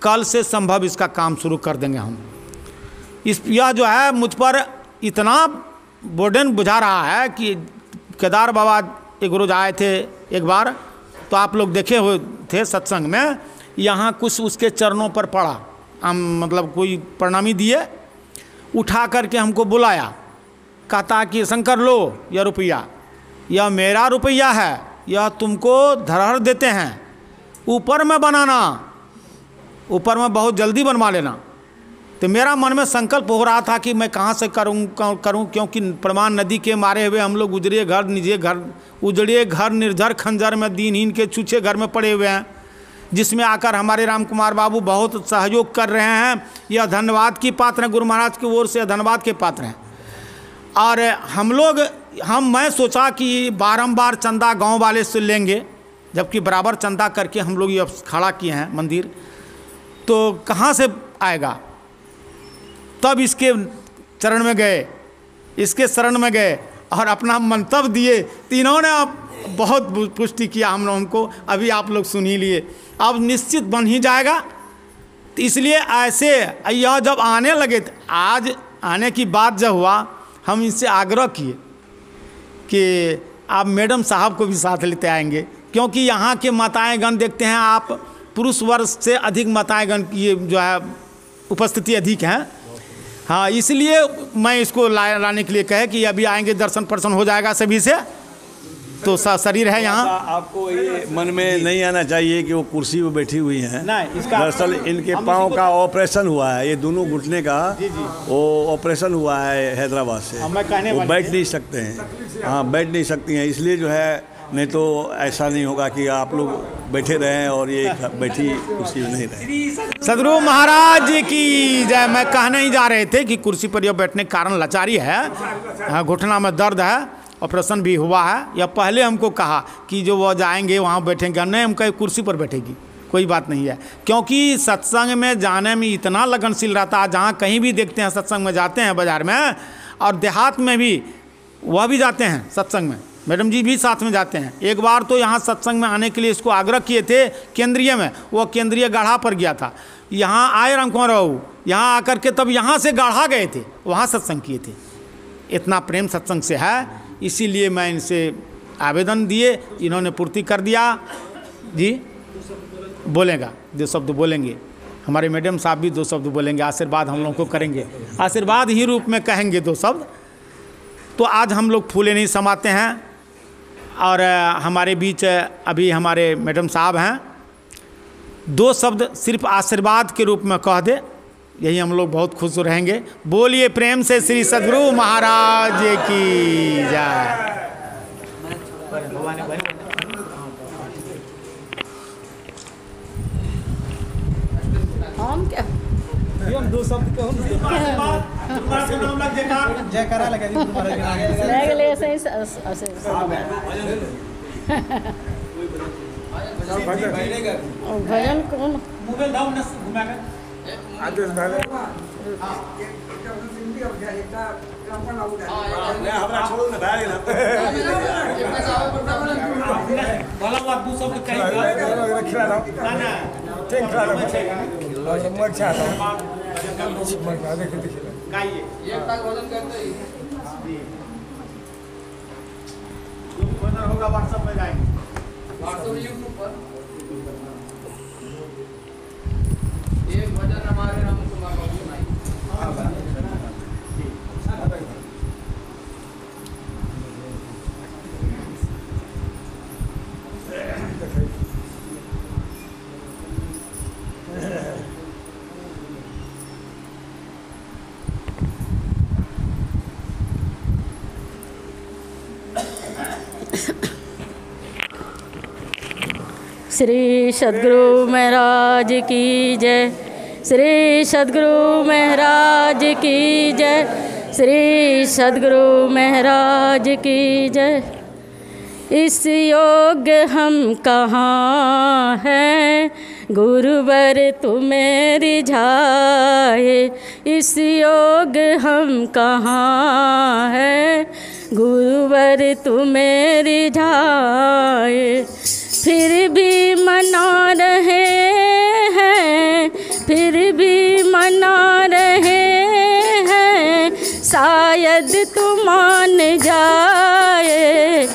कल से संभव इसका काम शुरू कर देंगे हम। यह जो है मुझ पर इतना बर्डन बुझा रहा है कि केदार बाबा एक रोज आए थे एक बार, तो आप लोग देखे हुए थे सत्संग में, यहाँ कुछ उसके चरणों पर पड़ा। हम मतलब कोई प्रणामी दिए, उठा करके हमको बुलाया, कहता कि शंकर लो यह रुपया, यह मेरा रुपया है, यह तुमको धरहर देते हैं, ऊपर में बनाना, ऊपर में बहुत जल्दी बनवा लेना। तो मेरा मन में संकल्प हो रहा था कि मैं कहाँ से करूँ, क्योंकि प्रमाण नदी के मारे हुए हम लोग उजड़े घर निर्जर खंजर में दीनहीन के छूछे घर में पड़े हुए हैं, जिसमें आकर हमारे राम कुमार बाबू बहुत सहयोग कर रहे हैं। यह धन्यवाद की पात्र हैं, गुरु महाराज की ओर से धन्यवाद के पात्र हैं। और मैं सोचा कि बारंबार चंदा गांव वाले से लेंगे, जबकि बराबर चंदा करके हम लोग ये खड़ा किए हैं मंदिर, तो कहाँ से आएगा। तब इसके चरण में गए, इसके शरण में गए और अपना मंतव्य दिए। तीनों ने बहुत पुष्टि किया हम लोगों को, अभी आप लोग सुन ही लिए। अब निश्चित बन ही जाएगा। तो इसलिए ऐसे यह जब आने लगे, आज आने की बात जब हुआ, हम इनसे आग्रह किए कि आप मैडम साहब को भी साथ लेते आएंगे, क्योंकि यहाँ के माताएंगण देखते हैं आप, पुरुष वर्ग से अधिक माताएंगण की जो है उपस्थिति अधिक है। हाँ, इसलिए मैं इसको लाने के लिए कहे कि अभी आएंगे, दर्शन पर्सन हो जाएगा सभी से, तो शरीर है यहाँ। आपको ये मन में नहीं आना चाहिए कि वो कुर्सी पे बैठी हुई हैं। नहीं, इसका दरअसल इनके पाँव का ऑपरेशन हुआ है, ये दोनों घुटने का वो ऑपरेशन हुआ है हैदराबाद से। वो बैठ नहीं सकते हैं, हाँ बैठ नहीं सकती हैं, इसलिए जो है, नहीं तो ऐसा नहीं होगा कि आप लोग बैठे रहें और ये बैठी कुर्सी में नहीं रहे। सदगुरु महाराज की जय। मैं कहने ही जा रहे थे कि कुर्सी पर यह बैठने के कारण लाचारी है, घुटना में दर्द है, ऑपरेशन भी हुआ है। या पहले हमको कहा कि जो वो जाएंगे वहाँ बैठेंगे, नहीं, हम कहीं कुर्सी पर बैठेगी, कोई बात नहीं है। क्योंकि सत्संग में जाने में इतना लगनशील रहता है, जहाँ कहीं भी देखते हैं सत्संग में जाते हैं, बाज़ार में और देहात में भी, वह भी जाते हैं सत्संग में, मैडम जी भी साथ में जाते हैं। एक बार तो यहाँ सत्संग में आने के लिए इसको आग्रह किए थे केंद्रीय में, वो केंद्रीय गाढ़ा पर गया था। यहाँ आए राम कुमार बाबू, यहाँ आकर के तब यहाँ से गाढ़ा गए थे, वहाँ सत्संग किए थे। इतना प्रेम सत्संग से है, इसीलिए मैं इनसे आवेदन दिए, इन्होंने पूर्ति कर दिया। जी बोलेगा, 2 शब्द बोलेंगे, हमारे मैडम साहब भी 2 शब्द बोलेंगे, आशीर्वाद हम लोग को करेंगे, आशीर्वाद ही रूप में कहेंगे 2 शब्द। तो आज हम लोग फूले नहीं समाते हैं, और हमारे बीच अभी हमारे मैडम साहब हैं, 2 शब्द सिर्फ आशीर्वाद के रूप में कह दे, यही हम लोग बहुत खुश रहेंगे। बोलिए प्रेम से श्री सद्गुरु महाराज की जय। हम क्या 2 शब्द कहूँ, जयकारा लगा दी ले ऐसे ही ऐसे भजन कौन मोबाइल दाव न घुमा के आदेश भाई हमरा छोड़ ना भाई वाला 2 शब्द कहेंगे, खिला दो ना ना ठीक खिला दो और सब मर चाहता देखिए गाइए, एक तक भजन करते ही जो भजन होगा व्हाट्सएप में गाएंगे, व्हाट्सएप यूट्यूब पर एक भजन हमारे राम कुमार बाबू सुनाई। श्री सद्गुरु महाराज की जय। श्री सद्गुरु महाराज की जय। श्री सद्गुरु महाराज की जय। इस योग हम कहाँ हैं, गुरुवर तुम्हें रिझाए। इस योग हम कहाँ हैं, गुरुवर तुम्हें रिझाए। फिर भी मना रहे हैं, फिर भी मना रहे हैं, शायद तू मान जाए।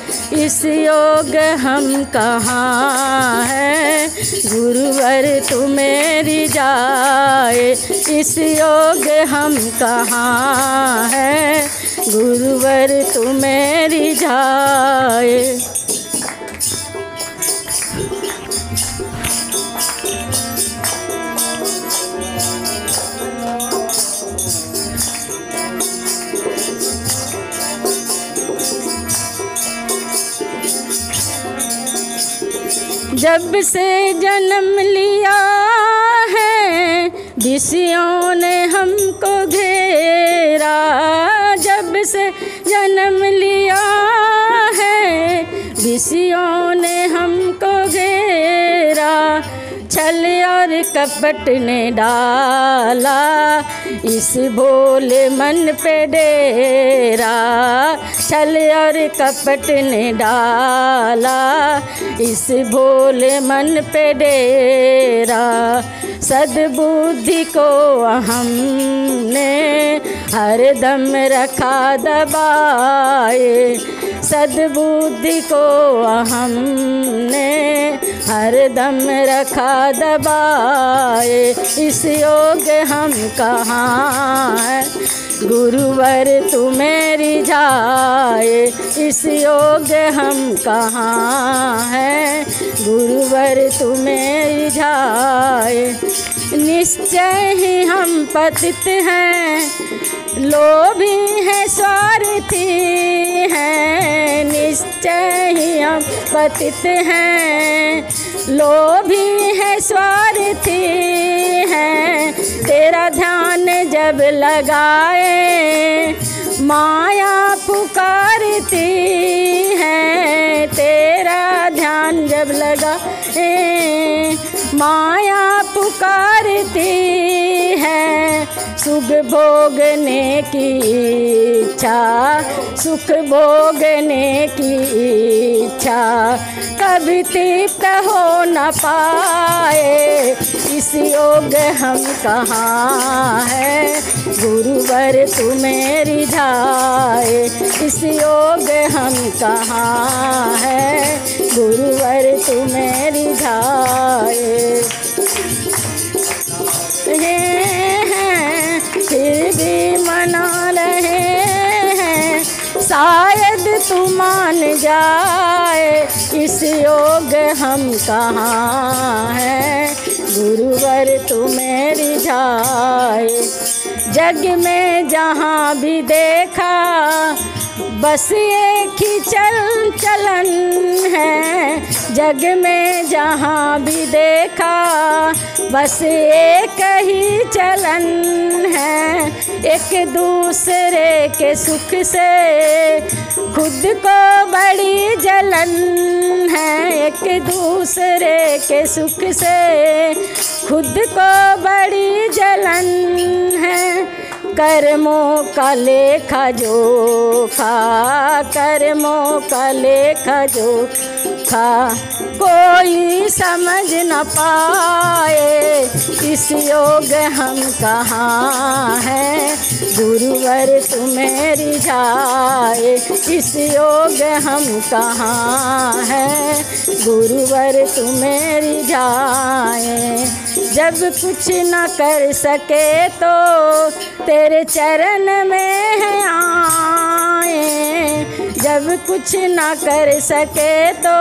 इस योग हम कहाँ हैं, गुरुवर तुम्हें रिझाए। इस योग हम कहाँ हैं, गुरुवर तुम्हें रिझाए। जब से जन्म लिया है विषयों ने हमको घेरा। जब से जन्म लिया है विषयों ने हमको घेरा। छल और कपट ने डाला इस भोले मन पे डेरा। छल और कपट ने डाला इस भोले मन पे डेरा। सद्बुद्धि को हमने हरदम रखा दबाए। सद्बुद्धि को हमने हरदम रखा दबाए। इस योग हम कहाँ हैं, गुरुवर तुम्हें रिझाए। इस योग हम कहाँ हैं, गुरुवर तुम्हें रिझाए। निश्चय ही हम पतित हैं, लोभी हैं, स्वार्थी हैं। निश्चय ही हम पतित हैं, लोभी हैं, स्वार्थी हैं। तेरा ध्यान जब लगाए माया पुकारती है। तेरा ध्यान जब लगाए माया पुकारती है। सुख भोगने की इच्छा, सुख भोगने की इच्छा कभी तृप्त हो न पाए। इस योग हम कहाँ हैं, गुरुवर तुम्हें रिझाए। इस योग हम कहाँ हैं, गुरुवर तुम्हें रिझाए। फिर भी मना रहे हैं, शायद तू मान जाए। इस योग हम कहाँ हैं, गुरुवर तुम्हें रिझाए। जग में जहाँ भी देखा बस एक ही चलन है। जग में जहाँ भी देखा बस एक ही चलन है। एक दूसरे के सुख से खुद को बड़ी जलन है। एक दूसरे के सुख से खुद को बड़ी जलन है। कर्मों का लेखा जोखा, कर्मों का लेखा जोखा कोई समझ न पाए। इस योग हम कहाँ हैं, गुरुवर तुम्हें रिझाए। इस योग हम कहाँ हैं, गुरुवर तुम्हें रिझाए। जब कुछ न कर सके तो तेरे चरण में है आए। जब कुछ न कर सके तो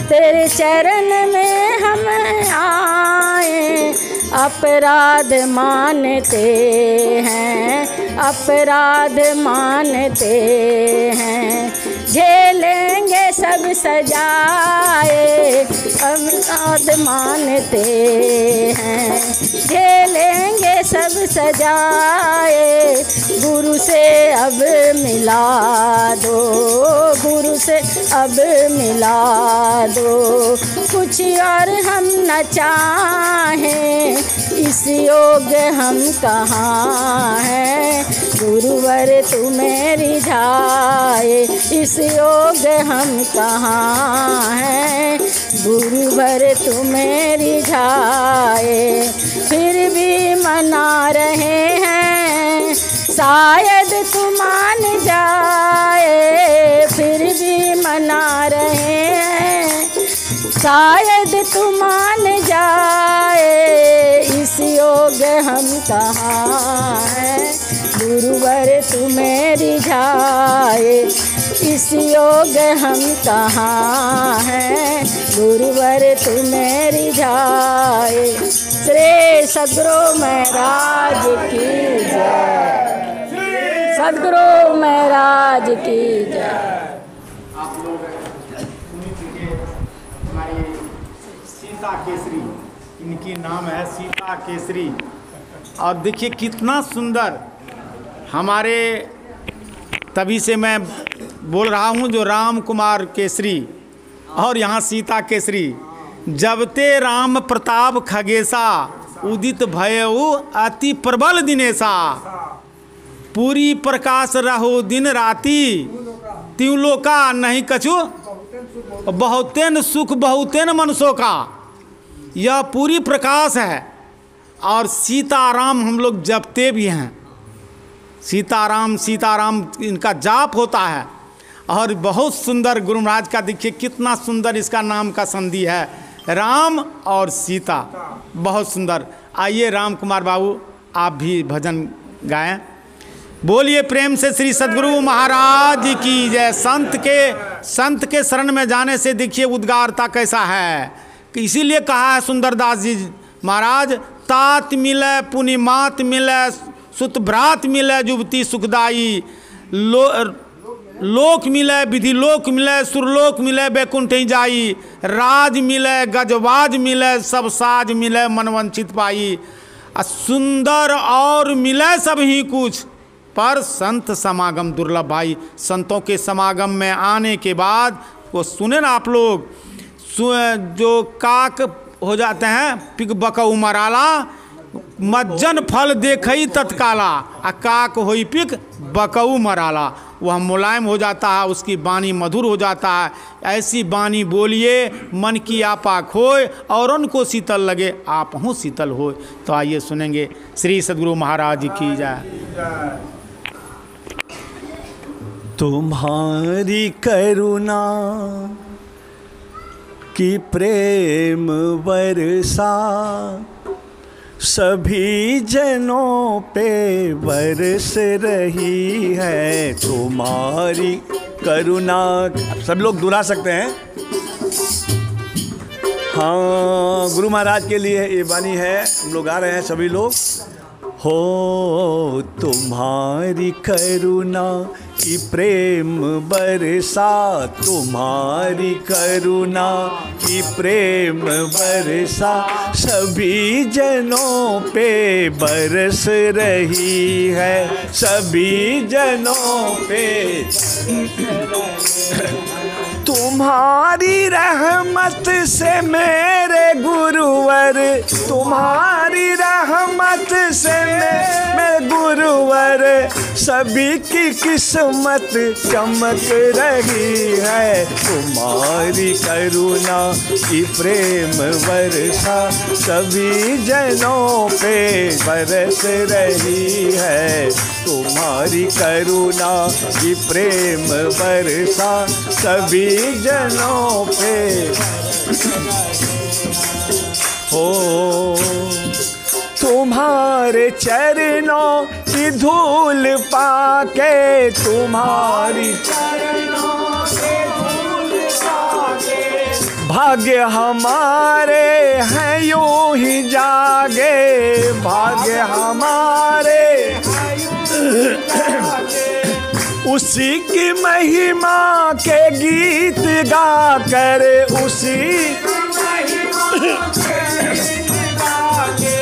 तेरे चरण में हम आए। अपराध मानते हैं, अपराध मानते हैं, झेलेंगे सब सजाए हम साध मानते हैं, झेलेंगे सब सजाए गुरु से अब मिला दो, गुरु से अब मिला दो। कुछ और हम न चाहें इस योग हम कहाँ हैं, गुरुवर तुम्हें रिझाए इस योग हम कहाँ हैं, गुरुवर तुम्हें रिझाए। फिर भी मना रहे हैं शायद तू मान जाए, फिर भी मना रहे हैं शायद तू मान जाए, इस योग हम कहाँ हैं, गुरुवर तुम्हें रिझाए इस योग हम कहाँ हैं, गुरुवर तुम्हें रिझाए। श्री सद्गुरु महाराज की जय, सद्गुरु महाराज की जय। हमारी सीता केसरी, इनकी नाम है सीता केसरी। और देखिए कितना सुंदर हमारे, तभी से मैं बोल रहा हूँ जो राम कुमार केसरी और यहाँ सीता केसरी। जब ते राम प्रताप खगेसा उदित भयउ अति प्रबल दिनेसा, पूरी प्रकाश रहो दिन राति त्यों लोका नहीं कछु, बहुतेन सुख बहुतेन मनुष्यों का। यह पूरी प्रकाश है। और सीताराम हम लोग जपते भी हैं, सीताराम सीताराम इनका जाप होता है। और बहुत सुंदर गुरु महाराज का देखिए कितना सुंदर इसका नाम का संधि है, राम और सीता, बहुत सुंदर। आइए राम कुमार बाबू आप भी भजन गाएं। बोलिए प्रेम से श्री सद्गुरु महाराज की जय। संत के शरण में जाने से देखिए उद्गारता कैसा है, कि इसीलिए कहा है सुंदरदास जी महाराज, तात मिले पुनि मात मिले सुत भ्रात मिले जुबती सुखदाई, लोक मिले विधि लोक मिले सुरलोक मिले बैकुंठ जाई, राज मिले गजवाज मिले सब साज मिले मनवंचित पाई। सुंदर और मिले सब ही कुछ पर संत समागम दुर्लभ भाई। संतों के समागम में आने के बाद वो सुने ना आप लोग, जो काक हो जाते हैं पिक बकऊ मराला, मज्जन फल देखई तत्काला, आ काक होई पिक बकऊ मराला। वह मुलायम हो जाता है, उसकी वाणी मधुर हो जाता है। ऐसी वाणी बोलिए मन की आपा खोए और उनको शीतल लगे आप हूँ शीतल होए। तो आइए सुनेंगे श्री सद्गुरु महाराज की जय। तुम्हारी करुणा की प्रेम वर्षा सभी जनों पे बरस रही है। तुम्हारी करुणा, सब लोग दोहरा सकते हैं। हाँ, गुरु महाराज के लिए ये वाणी है, हम लोग गा रहे हैं सभी लोग। हो तुम्हारी करुणा की प्रेम बरसा, तुम्हारी करुणा की प्रेम बरसा सभी जनों पे बरस रही है, सभी जनों पे। तुम्हारी रहमत से मेरे गुरुवर, तुम्हारी रहमत से मेरे गुरुवर, सभी की किस्मत चमक रही है। तुम्हारी करुणा की प्रेम वर्षा सभी जनों पे बरस रही है। तुम्हारी करुणा की प्रेम वर्षा सभी जनों पे हो। तुम्हारे चरणों की धूल पाके, तुम्हारी चरणों की धूल पाके, भाग्य हमारे हैं यूं ही जागे, भाग्य हमारे उसी की महिमा के गीत गा कर, उसी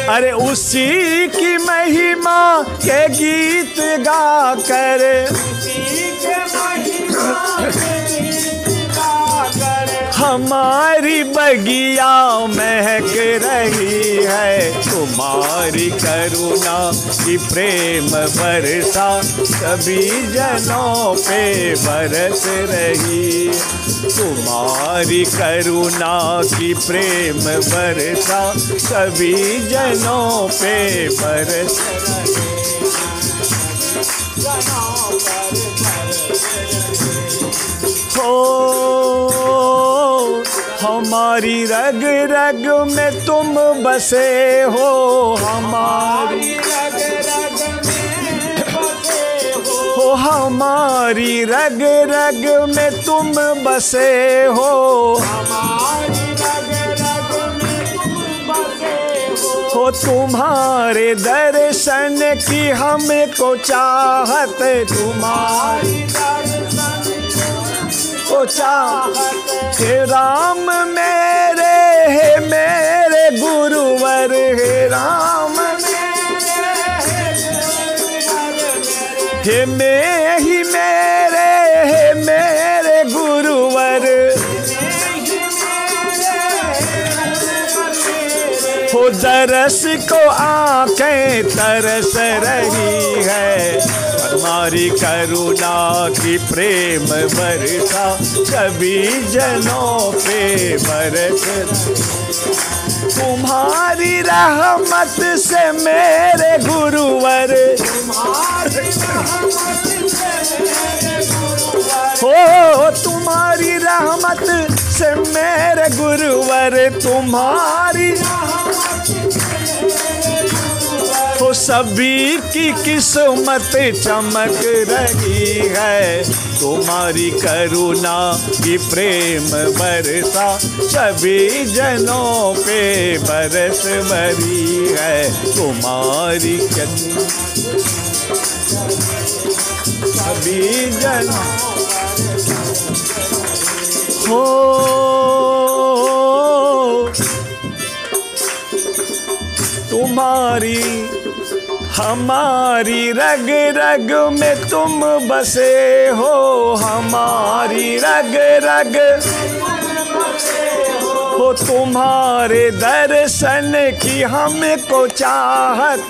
अरे उसी की महिमा के गीत गा कर, हमारी बगिया महक रही है, तुम्हारी करुणा की प्रेम बरसा सभी जनों पे बरस रही। तुम्हारी करुणा की प्रेम बरसा सभी जनों पे बरस हो। हमारी रग रग में तुम बसे हो, हमारी रग रग में बसे हो, हमारी रग रग में तुम बसे हो, हमारी रग रग में तुम बसे हो। तुम्हारे दर्शन की हमको चाहत, तुम्हारी को चाहत। हे राम मेरे, हे मेरे गुरुवर, हे राम हे मैं ही मेरे, हे मेरे गुरुवर। हो दरस को आंखें तरस रही है, हमारी करुणा की प्रेम बरसा सभी जनों पे बरस। तुम्हारी रहमत से मेरे गुरुवर, हो तुम्हारी रहमत से मेरे गुरुवर, तुम्हारी हो सभी की किस्मत चमक रही है, तुम्हारी करुणा की प्रेम बरसा सभी जनों पे बरस भरी है। तुम्हारी सभी जनों हो। तुम्हारी हमारी रग रग में तुम बसे हो, हमारी रग रग हो। तुम्हारे दर्शन की हमको चाहत,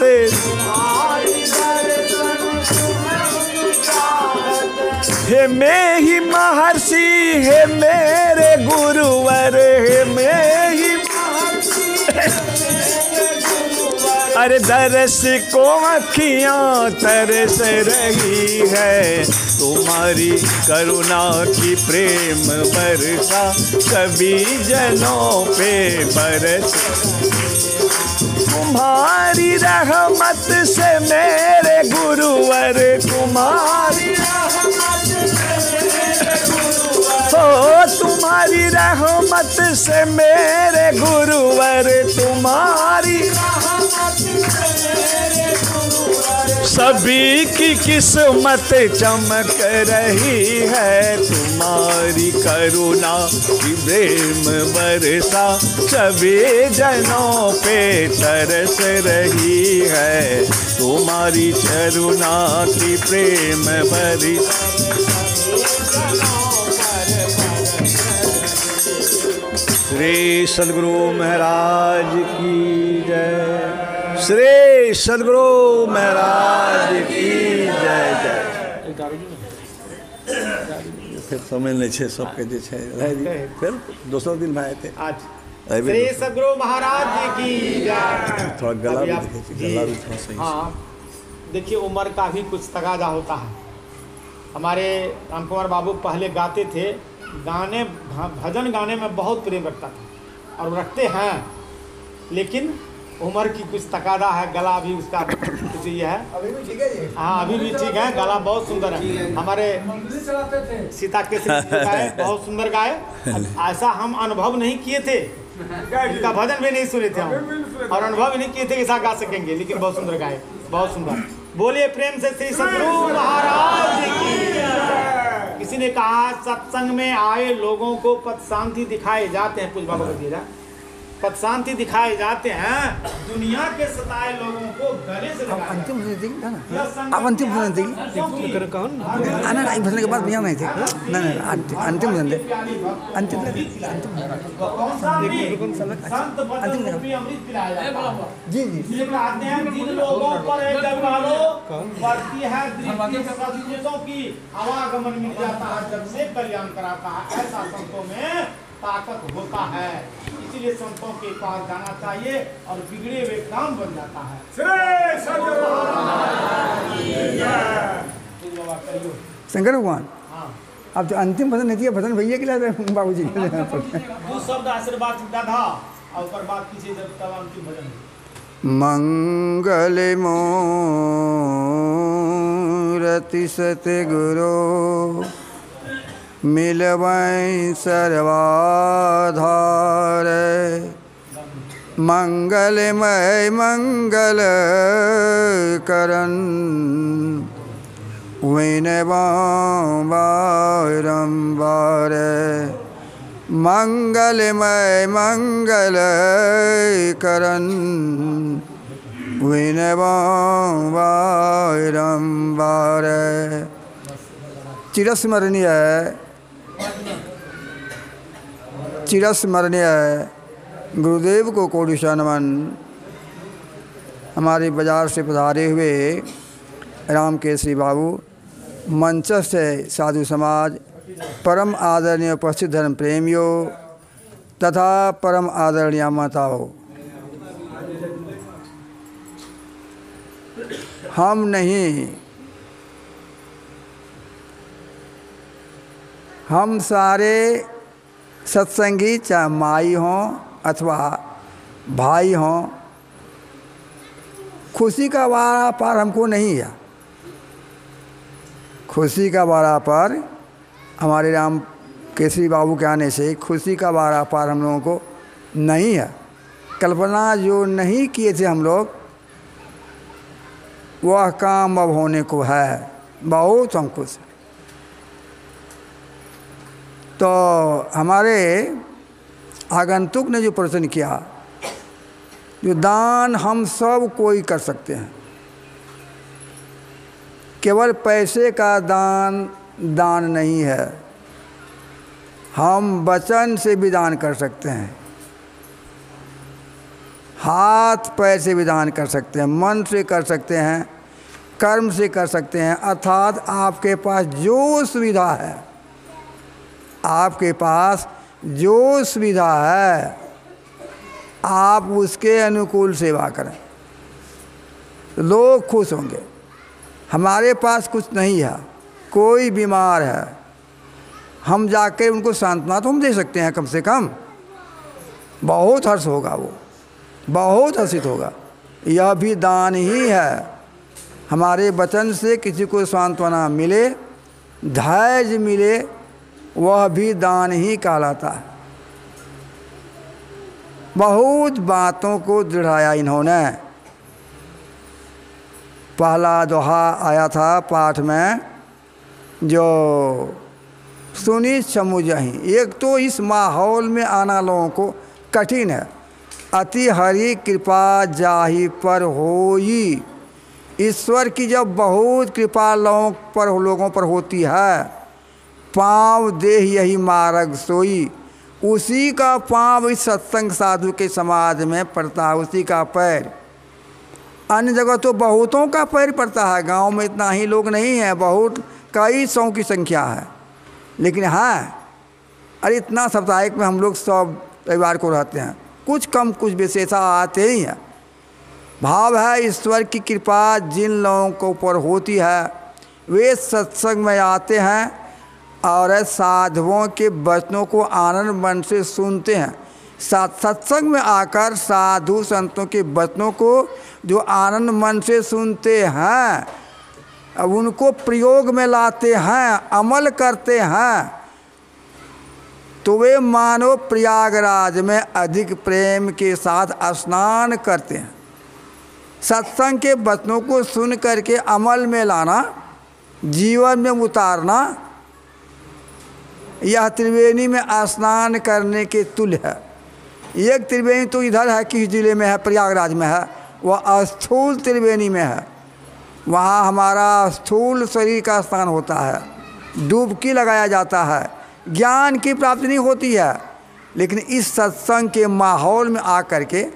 हे मैं ही महर्षि, हे मेरे गुरुवर, हे मैं ही अरे दरस को अखियाँ तरस रही है, तुम्हारी करुणा की प्रेम बरसा सभी जनों पे बरस। तुम्हारी रहमत से मेरे गुरुवर, तुम्हारी हो तुम्हारी रहमत से मेरे गुरुवर, तुम्हारी सभी की किस्मत चमक रही है, तुम्हारी करुणा की प्रेम बरसा सभी जनों पे तरस रही है, तुम्हारी करुणा की प्रेम बरसा। श्री सद्गुरु महाराज की जय, श्री सद्गुरु महाराज की जय जय। फिर समय नहीं छे सबके जे छे फिर दूसरा दिन भाई थे आज श्री सद्गुरु महाराज जी की जय। थोड़ा गला भी देखिए, गला भी थोड़ा सही। हाँ देखिए उम्र का भी कुछ तकाजा होता है। हमारे राम कुमार बाबू पहले गाते थे, गाने भजन गाने में बहुत प्रेम रखता था और रखते हैं, लेकिन उम्र की कुछ तकादा है, गला भी उसका कुछ ये है। अभी भी ठीक है जी। हाँ अभी भी ठीक है, गला बहुत सुंदर है। हमारे सीता केसरी गाए बहुत सुंदर गाए, ऐसा हम अनुभव नहीं किए थे, उनका भजन भी नहीं सुने थे हम और अनुभव नहीं किए थे कि ऐसा गा सकेंगे, लेकिन बहुत सुंदर गाए, बहुत सुंदर। बोलिए प्रेम से श्री सद्गुरु महाराज की। किसी ने कहा सत्संग में आए लोगों को पद शांति दिखाए जाते हैं, कुछ बाबा को दिया पद शांति दिखाए जाते हैं, दुनिया के सताए लोगों को गले से लगाया। अंतिम भजन ना, अब अंतिम भजन थी आना एक भजन के बाद भैया नहीं थे ना, अंतिम भजन थे, अंतिम जी जी कहते हैं जिन लोगों पर पड़ती है दृष्टि की आवागमन मिल जाता है, जब से कल्याण कराता है, ऐसा संतों में ताकत होता है। इसीलिए संतों के पास जाना चाहिए और बिगड़े हुए काम बन जाता है। शंकर भगवान अब तो अंतिम भजन नहीं दिया, भजन भैया के लिए बाबू जी दो शब्द आशीर्वाद दादा और ऊपर बात कीजिए जब तब अंतिम भजन। मंगल मूरति सतगुरु मिलवै सर्वाधार, मंगलमय मंगल करन बारंबार, मंगलमय मंगल करन बारंबार। चिरस्मरणीय चिरस्मरणीय गुरुदेव को कोटि नमन। हमारे बाजार से पधारे हुए राम केसरी बाबू, मंचस्थ साधु समाज, परम आदरणीय उपस्थित धर्म प्रेमियों तथा परम आदरणीय माताओं, हम नहीं, हम सारे सत्संगी, चाहे माई हों अथवा भाई हों, खुशी का वारा पार हमको नहीं है। खुशी का वारा पार हमारे राम केसरी बाबू के आने से खुशी का वारा पार हम लोगों को नहीं है। कल्पना जो नहीं किए थे हम लोग, वह काम अब होने को है। बहुत हम खुश हैं। तो हमारे आगंतुक ने जो प्रश्न किया, जो दान हम सब कोई कर सकते हैं, केवल पैसे का दान दान नहीं है। हम वचन से भी दान कर सकते हैं, हाथ पैर से भी दान कर सकते हैं, मन से कर सकते हैं, कर्म से कर सकते हैं। अर्थात आपके पास जो सुविधा है, आपके पास जो सुविधा है, आप उसके अनुकूल सेवा करें, लोग खुश होंगे। हमारे पास कुछ नहीं है, कोई बीमार है, हम जाकर उनको सांत्वना तो हम दे सकते हैं, कम से कम बहुत हर्ष होगा, वो बहुत हर्षित होगा। यह भी दान ही है। हमारे वचन से किसी को सांत्वना मिले, धैर्य मिले, वह भी दान ही कहलाता है। बहुत बातों को दृढ़ाया इन्होंने। पहला दोहा आया था पाठ में, जो सुनी समुझहि। एक तो इस माहौल में आना लोगों को कठिन है। अति हरि कृपा जाहि पर होई। ईश्वर की जब बहुत कृपा लोगों पर होती है, पाँव देह यही मार्ग सोई। उसी का पाँव इस सत्संग साधु के समाज में पड़ता है, उसी का पैर। अन्य जगह तो बहुतों का पैर पड़ता है, गांव में इतना ही लोग नहीं है, बहुत कई सौ की संख्या है। लेकिन हाँ, अरे इतना साप्ताहिक में हम लोग सब रविवार को रहते हैं, कुछ कम कुछ विशेषा आते ही हैं। भाव है ईश्वर की कृपा जिन लोगों के ऊपर होती है, वे सत्संग में आते हैं और साधुओं के वचनों को आनंद मन से सुनते हैं। सत्संग में आकर साधु संतों के वचनों को जो आनंद मन से सुनते हैं, अब उनको प्रयोग में लाते हैं, अमल करते हैं, तो वे मानो प्रयागराज में अधिक प्रेम के साथ स्नान करते हैं। सत्संग के वचनों को सुन करके अमल में लाना, जीवन में उतारना, यह त्रिवेणी में स्नान करने के तुल्य है। एक त्रिवेणी तो इधर है, किस जिले में है, प्रयागराज में है, वह स्थूल त्रिवेणी में है। वहाँ हमारा स्थूल शरीर का स्नान होता है, डुबकी लगाया जाता है, ज्ञान की प्राप्ति नहीं होती है। लेकिन इस सत्संग के माहौल में आकर के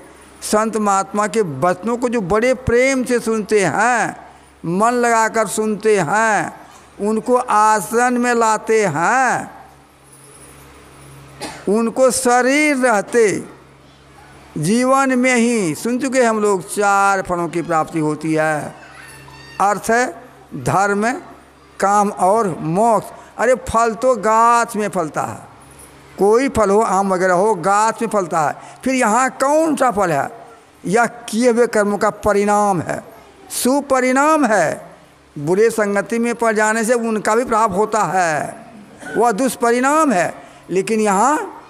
संत महात्मा के वचनों को जो बड़े प्रेम से सुनते हैं, मन लगाकर सुनते हैं, उनको आसन में लाते हैं, उनको शरीर रहते जीवन में ही सुन चुके हम लोग 4 फलों की प्राप्ति होती है। अर्थ है धर्म, काम और मोक्ष। अरे फल तो गाछ में फलता है, कोई फल हो, आम वगैरह हो, गाछ में फलता है। फिर यहाँ कौन सा फल है? यह किए हुए कर्मों का परिणाम है, सुपरिणाम है। बुरे संगति में पड़ जाने से उनका भी प्राप्त होता है, वह दुष्परिणाम है। लेकिन यहाँ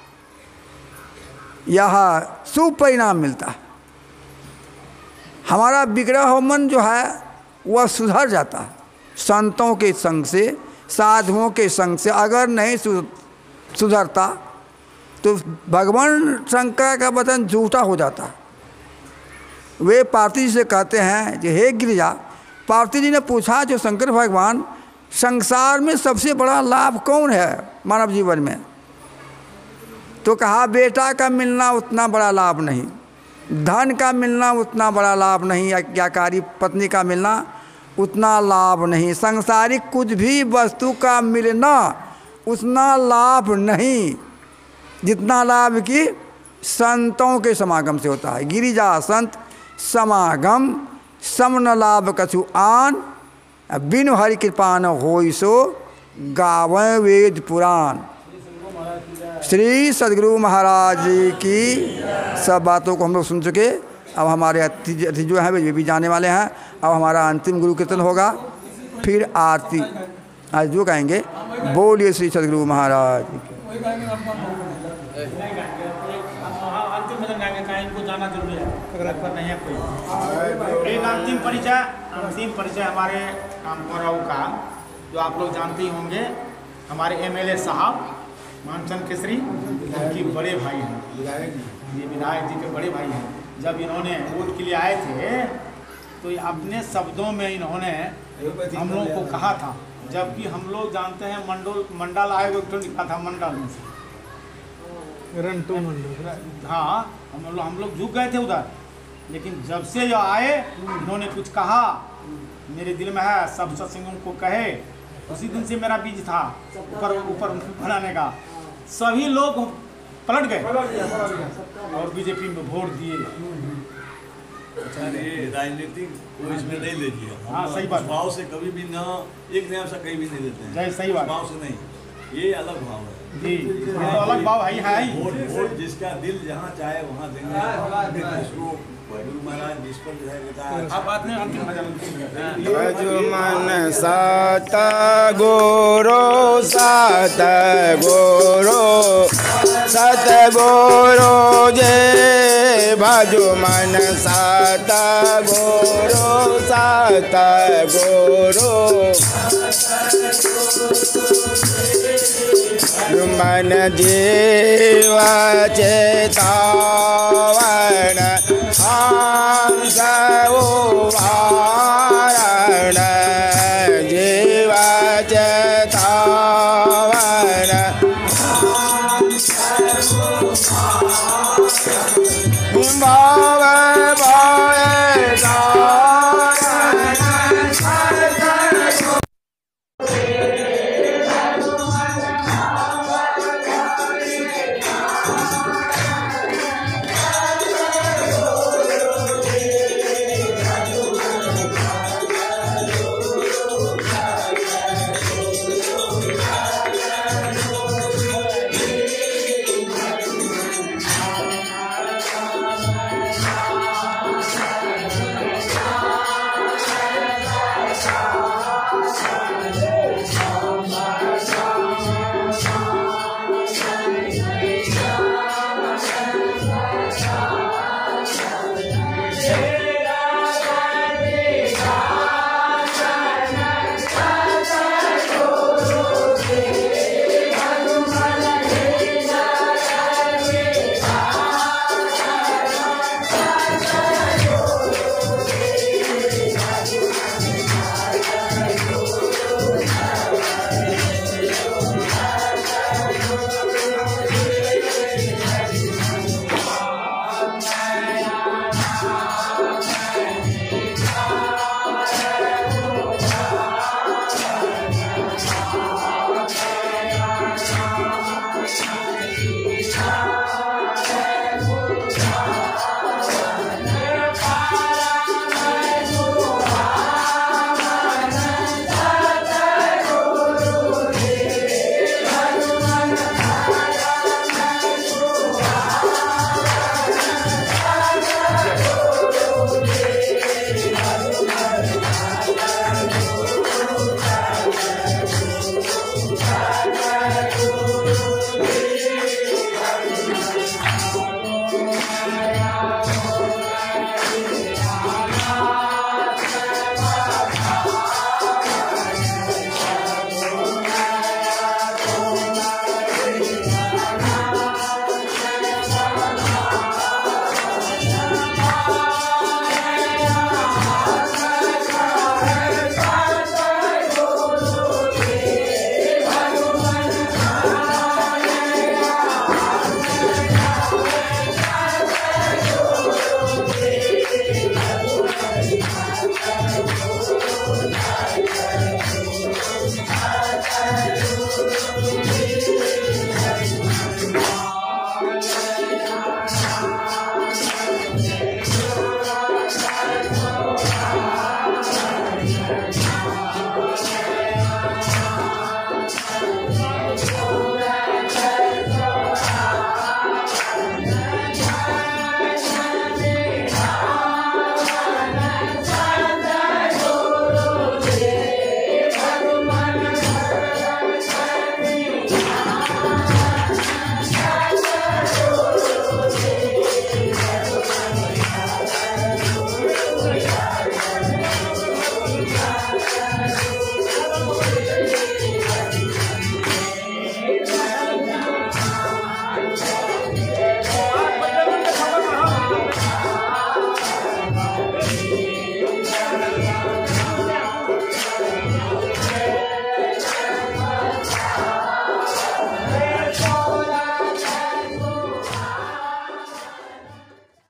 सुपरिणाम मिलता है। हमारा बिगड़ा हुआ मन जो है वह सुधर जाता है संतों के संग से, साधुओं के संग से। अगर नहीं सुधरता तो भगवान शंकर का वचन झूठा हो जाता। वे पार्वती जी से कहते हैं कि हे गिरिजा, पार्वती जी ने पूछा जो शंकर भगवान संसार में सबसे बड़ा लाभ कौन है मानव जीवन में? तो कहा बेटा का मिलना उतना बड़ा लाभ नहीं, धन का मिलना उतना बड़ा लाभ नहीं, आज्ञाकारी पत्नी का मिलना उतना लाभ नहीं, सांसारिक कुछ भी वस्तु का मिलना उतना लाभ नहीं जितना लाभ कि संतों के समागम से होता है। गिरिजा संत समागम समन लाभ कछु आन, बिनु हरि कृपा न होई सो गावें वेद पुराण। श्री सद्गुरु महाराज जी की सब बातों को हम लोग सुन चुके। अब हमारे अतिथि जो हैं वे भी जाने वाले हैं। अब हमारा अंतिम गुरु कीर्तन होगा, फिर आरती आज जो कहेंगे। बोलिए श्री सद्गुरु महाराज की। अंतिम भजन गाएंगे, कहीं इनको जाना जरूरी है, अगर अकबर नहीं है कोई। एक अंतिम परिचय हमारे कामकोराऊ का, जो आप लोग जानते ही होंगे, हमारे MLA साहब मानचंद केसरी, उनकी बड़े भाई हैं, ये विधायक जी के बड़े भाई हैं। जब इन्होंने वोट के लिए आए थे तो अपने शब्दों में इन्होंने हम लोगों को कहा था, जबकि हम लोग जानते हैं मंडल आयोग तो लिखा था मंडल में से रंटू मंडल, हाँ हम लोग झुक गए थे उधर। लेकिन जब से जो आए इन्होंने कुछ कहा, मेरे दिल में है सब सत्संगों को कहे, उसी दिन से मेरा बीज था ऊपर बनाने का। सभी लोग पलट गए और बीजेपी में वोट दिए। राजनीतिक को इसमें नहीं लीजिए। हाँ सही बात, भाव से कभी भी न एक नया सा कहीं भी नहीं देते हैं। सही बात, भाव से नहीं, ये अलग भाव है जी, ये तो अलग भाव है ही। वोट जिसका दिल जहाँ चाहे वहाँ देंगे। गुरु महाराज जिस पर भजो मन सत गुरु जे भजो मन सत गुरु मन जीव चेतावन हम